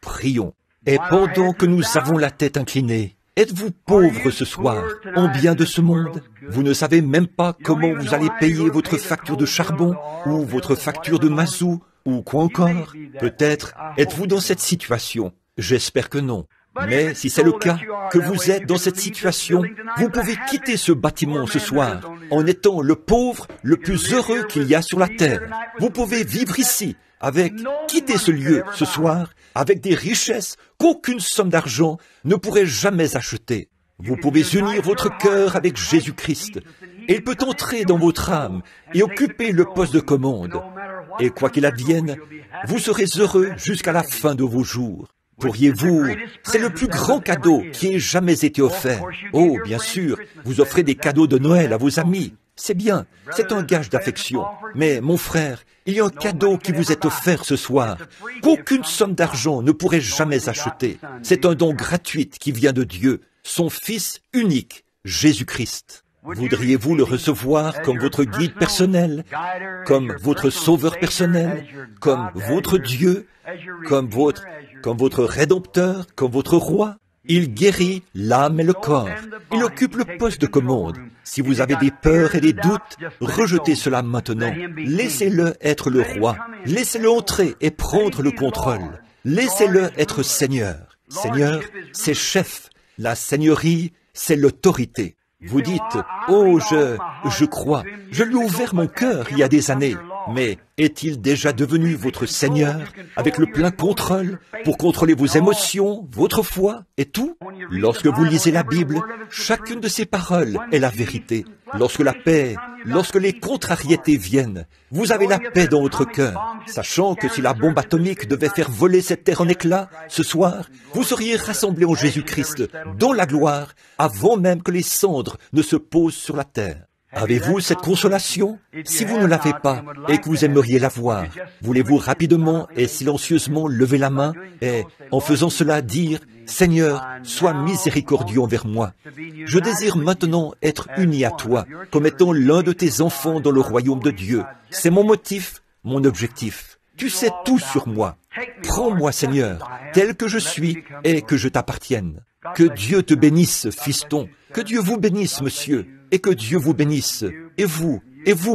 Prions. Et pendant que nous avons la tête inclinée, êtes-vous pauvre ce soir, en bien de ce monde? Vous ne savez même pas comment vous allez payer votre facture de charbon, ou votre facture de mazout, ou quoi encore? Peut-être êtes-vous dans cette situation. J'espère que non. Mais si c'est le cas, que vous êtes dans cette situation, vous pouvez quitter ce bâtiment ce soir en étant le pauvre le plus heureux qu'il y a sur la terre. Vous pouvez vivre ici quitter ce lieu ce soir avec des richesses qu'aucune somme d'argent ne pourrait jamais acheter. Vous pouvez unir votre cœur avec Jésus-Christ et il peut entrer dans votre âme et occuper le poste de commande. Et quoi qu'il advienne, vous serez heureux jusqu'à la fin de vos jours. Pourriez-vous, c'est le plus grand cadeau qui ait jamais été offert. Oh, bien sûr, vous offrez des cadeaux de Noël à vos amis. C'est bien, c'est un gage d'affection. Mais, mon frère, il y a un cadeau qui vous est offert ce soir, qu'aucune somme d'argent ne pourrait jamais acheter. C'est un don gratuit qui vient de Dieu, son Fils unique, Jésus-Christ. Voudriez-vous le recevoir comme votre guide personnel, comme votre sauveur personnel, comme votre Dieu, comme votre Rédempteur, comme votre Roi? Il guérit l'âme et le corps. Il occupe le poste de commande. Si vous avez des peurs et des doutes, rejetez cela maintenant. Laissez-le être le roi. Laissez-le entrer et prendre le contrôle. Laissez-le être Seigneur. Seigneur, c'est chef. La seigneurie, c'est l'autorité. Vous dites, oh, je crois, je lui ai ouvert mon cœur il y a des années. Mais est-il déjà devenu votre Seigneur, avec le plein contrôle, pour contrôler vos émotions, votre foi et tout? Lorsque vous lisez la Bible, chacune de ces paroles est la vérité. Lorsque la paix, lorsque les contrariétés viennent, vous avez la paix dans votre cœur, sachant que si la bombe atomique devait faire voler cette terre en éclats, ce soir, vous seriez rassemblés en Jésus-Christ, dans la gloire, avant même que les cendres ne se posent sur la terre. Avez-vous cette consolation? Si vous ne l'avez pas et que vous aimeriez l'avoir, voulez-vous rapidement et silencieusement lever la main et, en faisant cela, dire « Seigneur, sois miséricordieux envers moi. Je désire maintenant être uni à toi, comme étant l'un de tes enfants dans le royaume de Dieu. C'est mon motif, mon objectif. Tu sais tout sur moi. Prends-moi, Seigneur, tel que je suis et que je t'appartienne. Que Dieu te bénisse, fiston. Que Dieu vous bénisse, monsieur. Et que Dieu vous bénisse. Et vous,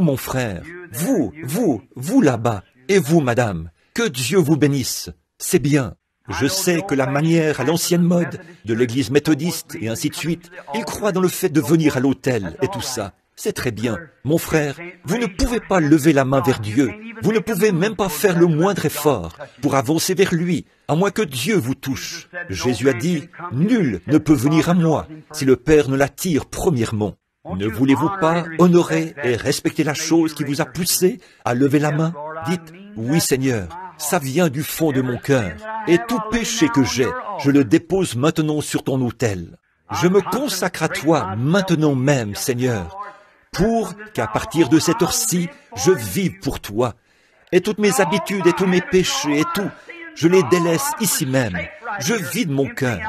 mon frère. Vous là-bas. Et vous, madame. Que Dieu vous bénisse. C'est bien. Je sais que la manière à l'ancienne mode de l'église méthodiste et ainsi de suite, ils croient dans le fait de venir à l'autel et tout ça. C'est très bien. Mon frère, vous ne pouvez pas lever la main vers Dieu. Vous ne pouvez même pas faire le moindre effort pour avancer vers lui, à moins que Dieu vous touche. Jésus a dit, « Nul ne peut venir à moi si le Père ne l'attire premièrement. » Ne voulez-vous pas honorer et respecter la chose qui vous a poussé à lever la main? Dites, « Oui, Seigneur, ça vient du fond de mon cœur, et tout péché que j'ai, je le dépose maintenant sur ton autel. » Je me consacre à toi maintenant même, Seigneur, pour qu'à partir de cette heure-ci, je vive pour toi. Et toutes mes habitudes et tous mes péchés et tout, je les délaisse ici même. Je vide mon cœur.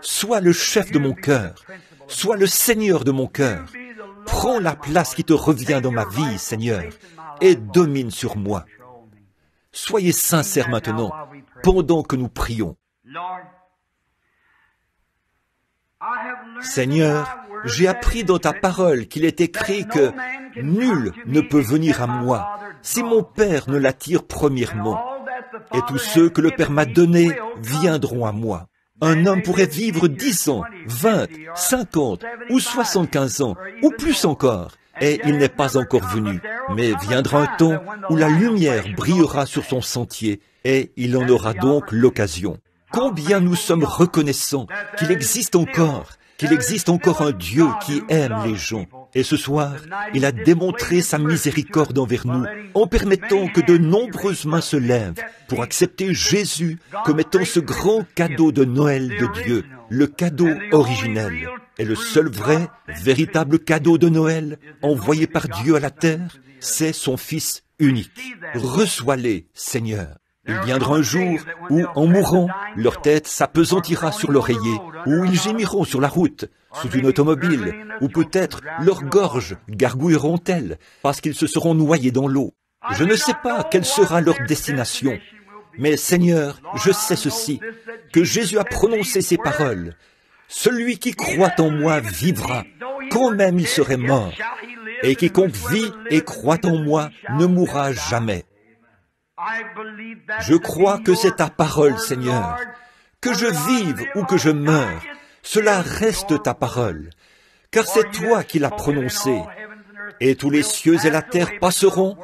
Sois le chef de mon cœur. Sois le Seigneur de mon cœur. Prends la place qui te revient dans ma vie, Seigneur, et domine sur moi. Soyez sincères maintenant, pendant que nous prions. Seigneur, j'ai appris dans ta parole qu'il est écrit que nul ne peut venir à moi si mon Père ne l'attire premièrement. Et tous ceux que le Père m'a donnés viendront à moi. Un homme pourrait vivre 10 ans, 20, 50 ou 75 ans, ou plus encore, et il n'est pas encore venu. Mais viendra un temps où la lumière brillera sur son sentier, et il en aura donc l'occasion. Combien nous sommes reconnaissants qu'il existe encore un Dieu qui aime les gens. Et ce soir, il a démontré sa miséricorde envers nous en permettant que de nombreuses mains se lèvent pour accepter Jésus comme étant ce grand cadeau de Noël de Dieu, le cadeau originel. Et le seul vrai, véritable cadeau de Noël envoyé par Dieu à la terre, c'est son Fils unique. Reçois-les, Seigneur. Il viendra un jour où, en mourant, leur tête s'apesantira sur l'oreiller, où ils gémiront sur la route, sous une automobile, ou peut-être leurs gorges gargouilleront-elles, parce qu'ils se seront noyés dans l'eau. Je ne sais pas quelle sera leur destination, mais Seigneur, je sais ceci, que Jésus a prononcé ces paroles. Celui qui croit en moi vivra, quand même il serait mort, et quiconque vit et croit en moi ne mourra jamais. Je crois que c'est ta parole, Seigneur. Que je vive ou que je meure, cela reste ta parole, car c'est toi qui l'as prononcée. Et tous les cieux et la terre passeront,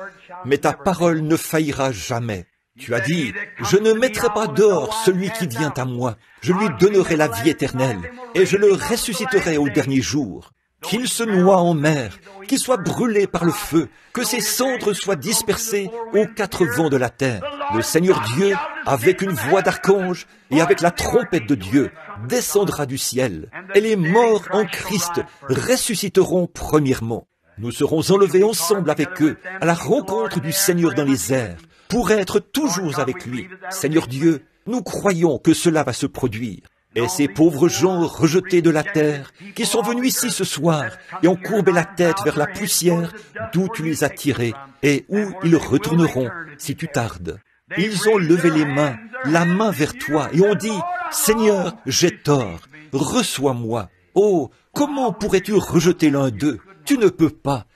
mais ta parole ne faillira jamais. Tu as dit, je ne mettrai pas dehors celui qui vient à moi. Je lui donnerai la vie éternelle, et je le ressusciterai au dernier jour. Qu'il se noie en mer, qu'il soit brûlé par le feu, que ses cendres soient dispersées aux 4 vents de la terre. Le Seigneur Dieu, avec une voix d'archange et avec la trompette de Dieu, descendra du ciel, et les morts en Christ ressusciteront premièrement. Nous serons enlevés ensemble avec eux à la rencontre du Seigneur dans les airs, pour être toujours avec lui. Seigneur Dieu, nous croyons que cela va se produire. Et ces pauvres gens rejetés de la terre, qui sont venus ici ce soir et ont courbé la tête vers la poussière d'où tu les as tirés et où ils retourneront si tu tardes. Ils ont levé les mains, la main vers toi, et ont dit, « Seigneur, j'ai tort, reçois-moi. » Oh, comment pourrais-tu rejeter l'un d'eux? Tu ne peux pas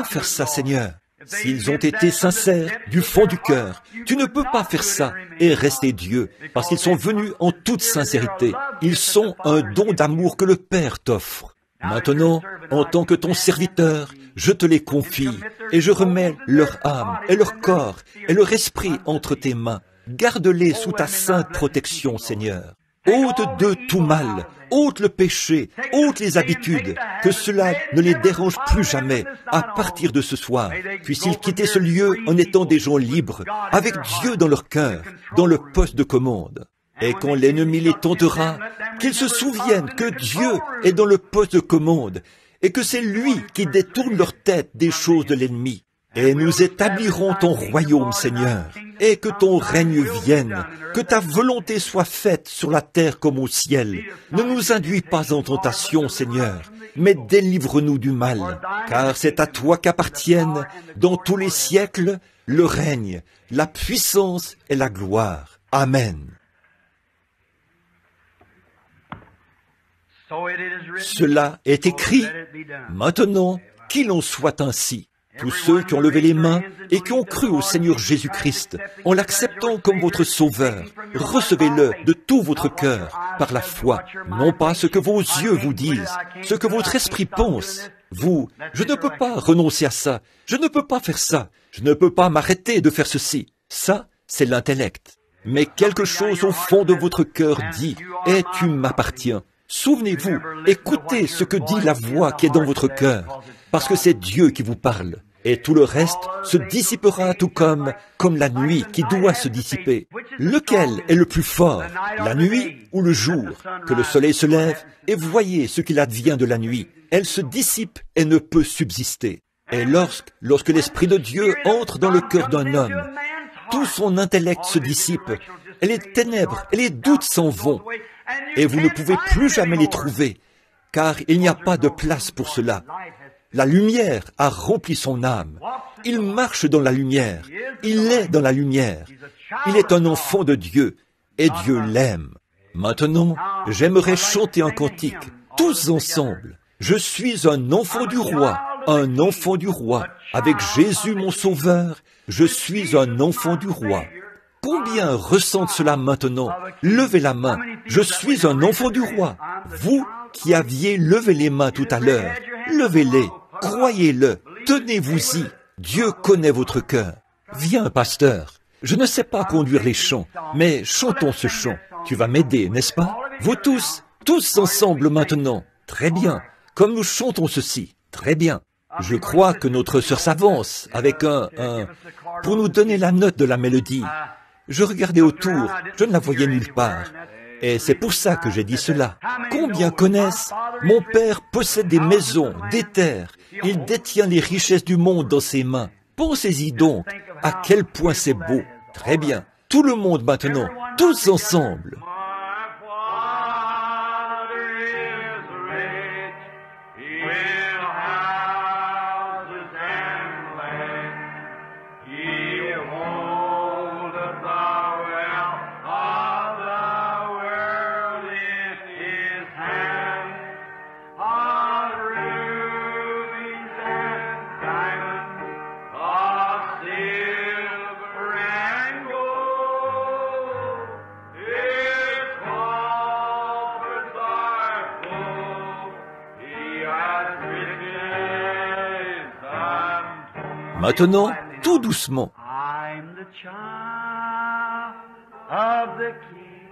faire ça, Seigneur. S'ils ont été sincères du fond du cœur, tu ne peux pas faire ça et rester Dieu, parce qu'ils sont venus en toute sincérité. Ils sont un don d'amour que le Père t'offre. Maintenant, en tant que ton serviteur, je te les confie et je remets leur âme et leur corps et leur esprit entre tes mains. Garde-les sous ta sainte protection, Seigneur. Ôte d'eux tout mal, ôte le péché, ôte les habitudes, que cela ne les dérange plus jamais à partir de ce soir. Puissent-ils quitter ce lieu en étant des gens libres, avec Dieu dans leur cœur, dans le poste de commande. Et quand l'ennemi les tentera, qu'ils se souviennent que Dieu est dans le poste de commande et que c'est lui qui détourne leur tête des choses de l'ennemi. Et nous établirons ton royaume, Seigneur, et que ton règne vienne, que ta volonté soit faite sur la terre comme au ciel. Ne nous induis pas en tentation, Seigneur, mais délivre-nous du mal, car c'est à toi qu'appartiennent, dans tous les siècles, le règne, la puissance et la gloire. Amen. Cela est écrit. Maintenant, qu'il en soit ainsi. Tous ceux qui ont levé les mains et qui ont cru au Seigneur Jésus-Christ, en l'acceptant comme votre Sauveur, recevez-le de tout votre cœur, par la foi, non pas ce que vos yeux vous disent, ce que votre esprit pense. Vous, je ne peux pas renoncer à ça, je ne peux pas faire ça, je ne peux pas m'arrêter de faire ceci. Ça, c'est l'intellect. Mais quelque chose au fond de votre cœur dit, « Et tu m'appartiens ». Souvenez-vous, écoutez ce que dit la voix qui est dans votre cœur, parce que c'est Dieu qui vous parle. Et tout le reste se dissipera tout comme la nuit qui doit se dissiper. Lequel est le plus fort, la nuit ou le jour? Que le soleil se lève, et voyez ce qu'il advient de la nuit. Elle se dissipe et ne peut subsister. Et lorsque l'Esprit de Dieu entre dans le cœur d'un homme, tout son intellect se dissipe, et les ténèbres et les doutes s'en vont, et vous ne pouvez plus jamais les trouver, car il n'y a pas de place pour cela. La lumière a rempli son âme. Il marche dans la lumière. Il est dans la lumière. Il est un enfant de Dieu, et Dieu l'aime. Maintenant, j'aimerais chanter un cantique, tous ensemble. Je suis un enfant du roi, un enfant du roi. Avec Jésus mon sauveur, je suis un enfant du roi. Combien ressentent cela maintenant? Levez la main. Je suis un enfant du roi. Vous qui aviez levé les mains tout à l'heure, levez-les, croyez-le, tenez-vous-y. Dieu connaît votre cœur. Viens, pasteur. Je ne sais pas conduire les chants, mais chantons ce chant. Tu vas m'aider, n'est-ce pas? Vous tous ensemble maintenant. Très bien. Comme nous chantons ceci. Très bien. Je crois que notre sœur s'avance avec pour nous donner la note de la mélodie. Je regardais autour, je ne la voyais nulle part. Et c'est pour ça que j'ai dit cela. Combien connaissent? Mon père possède des maisons, des terres. Il détient les richesses du monde dans ses mains. Pensez-y donc, à quel point c'est beau. Très bien. Tout le monde maintenant, tous ensemble. Maintenant, tout doucement. I'm the child of the King,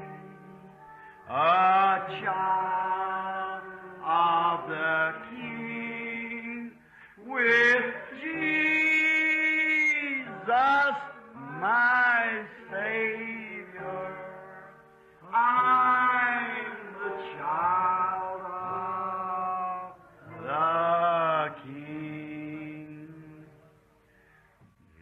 a child of the King, with Jesus, my Savior. I'm the child of the King.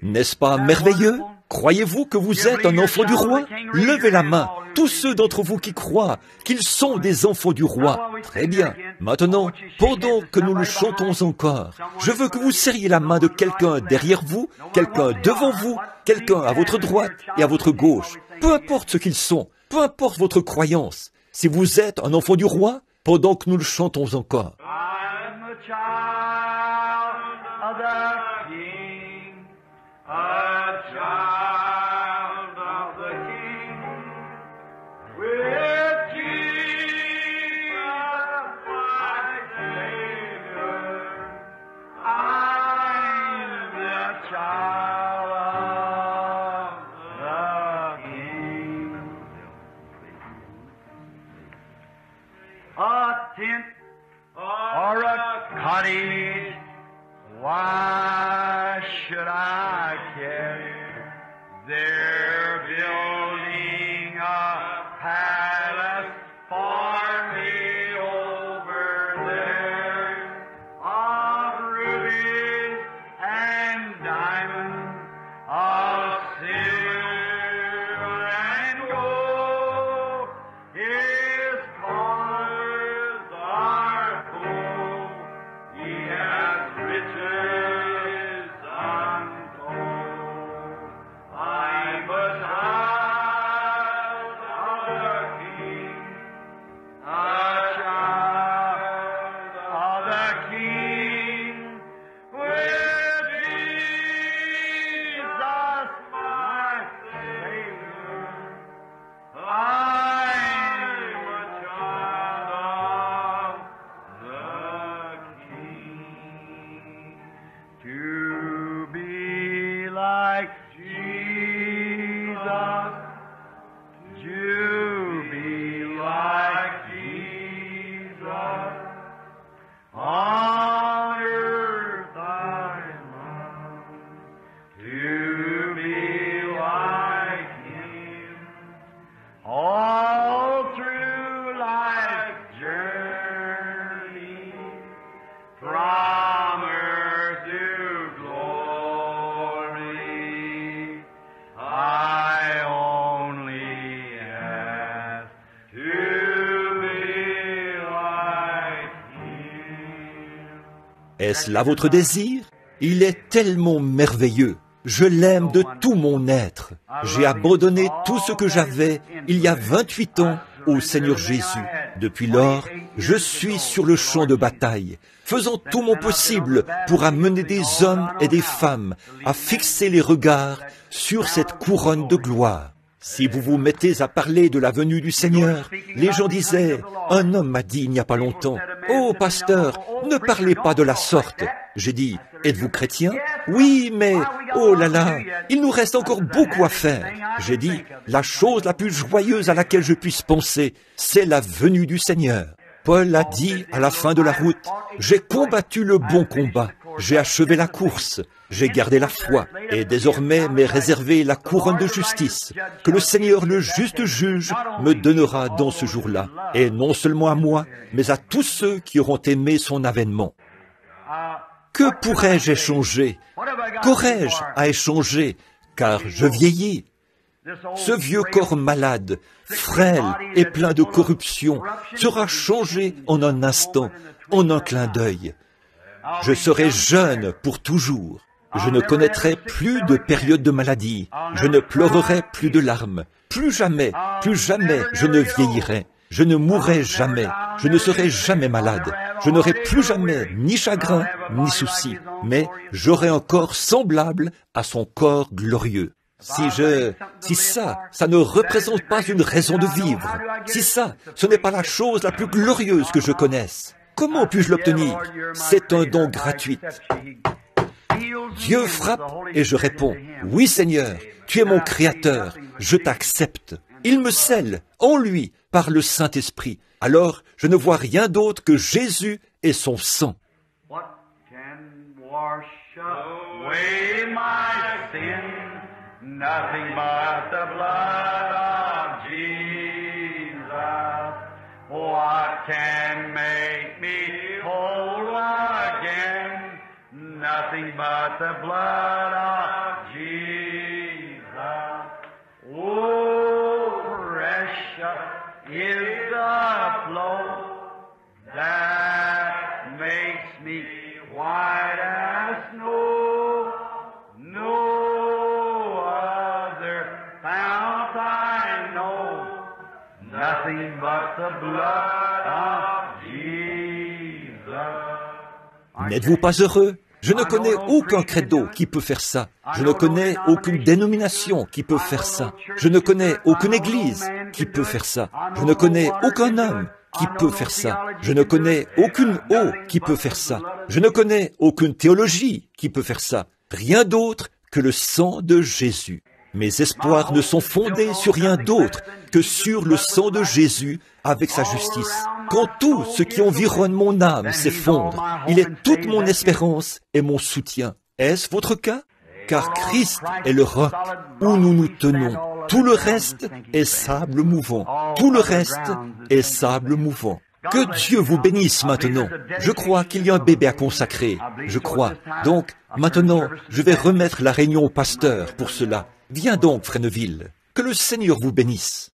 N'est-ce pas merveilleux? Croyez-vous que vous êtes un enfant du roi? Levez la main, tous ceux d'entre vous qui croient qu'ils sont des enfants du roi. Très bien. Maintenant, pendant que nous le chantons encore, je veux que vous serriez la main de quelqu'un derrière vous, quelqu'un devant vous, quelqu'un à votre droite et à votre gauche. Peu importe ce qu'ils sont, peu importe votre croyance. Si vous êtes un enfant du roi, pendant que nous le chantons encore. I'm a child of the King, a child of the King, with Jesus, my Savior. I'm the child of the King. A tent or a cottage, why should I care? They're building a palace for me over there, of rubies and diamonds, of silver and gold. His cars are full, he has riches untold. I'm a child of the King, a child of the King, with Jesus, my Savior. I'm a child of the King. To be like Jesus, to be like Jesus. Est-ce là votre désir? Il est tellement merveilleux. Je l'aime de tout mon être. J'ai abandonné tout ce que j'avais il y a 28 ans au Seigneur Jésus. Depuis lors, je suis sur le champ de bataille, faisant tout mon possible pour amener des hommes et des femmes à fixer les regards sur cette couronne de gloire. Si vous vous mettez à parler de la venue du Seigneur, les gens disaient, « Un homme m'a dit il n'y a pas longtemps, « Oh, pasteur, ne parlez pas de la sorte. » J'ai dit, « Êtes-vous chrétien? » « Oui, mais, oh là là, il nous reste encore beaucoup à faire. » J'ai dit, « La chose la plus joyeuse à laquelle je puisse penser, c'est la venue du Seigneur. » Paul a dit à la fin de la route, « J'ai combattu le bon combat, j'ai achevé la course, j'ai gardé la foi, et désormais m'est réservée la couronne de justice, que le Seigneur le juste juge me donnera dans ce jour-là, et non seulement à moi, mais à tous ceux qui auront aimé son avènement. » Que pourrais-je échanger? Qu'aurais-je à échanger? Car je vieillis. Ce vieux corps malade, frêle et plein de corruption, sera changé en un instant, en un clin d'œil. Je serai jeune pour toujours. Je ne connaîtrai plus de période de maladie. Je ne pleurerai plus de larmes. Plus jamais je ne vieillirai. Je ne mourrai jamais. Je ne serai jamais malade. Je n'aurai plus jamais ni chagrin, ni souci. Mais j'aurai un corps semblable à son corps glorieux. Si ça ne représente pas une raison de vivre, si ça, ce n'est pas la chose la plus glorieuse que je connaisse, comment puis-je l'obtenir? C'est un don gratuit. Dieu frappe et je réponds, « Oui Seigneur, tu es mon Créateur, je t'accepte. » Il me scelle en lui par le Saint-Esprit. Alors, je ne vois rien d'autre que Jésus et son sang. What can wash away my sin? Nothing but the blood of Jesus. What can make me whole again? Nothing but the blood of Jesus. Oh, precious is the flow that makes me white as snow. No other fount I know. Nothing but the blood of Jesus. N'êtes-vous pas heureux? Je ne connais aucun credo qui peut faire ça. Je ne connais aucune dénomination qui peut faire ça. Je ne connais aucune église qui peut faire ça. Je ne connais aucun homme qui peut faire ça. Je ne connais aucune eau qui peut faire ça. Je ne connais aucune théologie qui peut faire ça. Rien d'autre que le sang de Jésus. Mes espoirs ne sont fondés sur rien d'autre que sur le sang de Jésus avec sa justice. Quand tout ce qui environne mon âme s'effondre, il est toute mon espérance et mon soutien. Est-ce votre cas? Car Christ est le roc où nous nous tenons. Tout le reste est sable mouvant. Tout le reste est sable mouvant. Que Dieu vous bénisse maintenant. Je crois qu'il y a un bébé à consacrer. Je crois. Donc, maintenant, je vais remettre la réunion au pasteur pour cela. Viens donc, Fresneville. Que le Seigneur vous bénisse.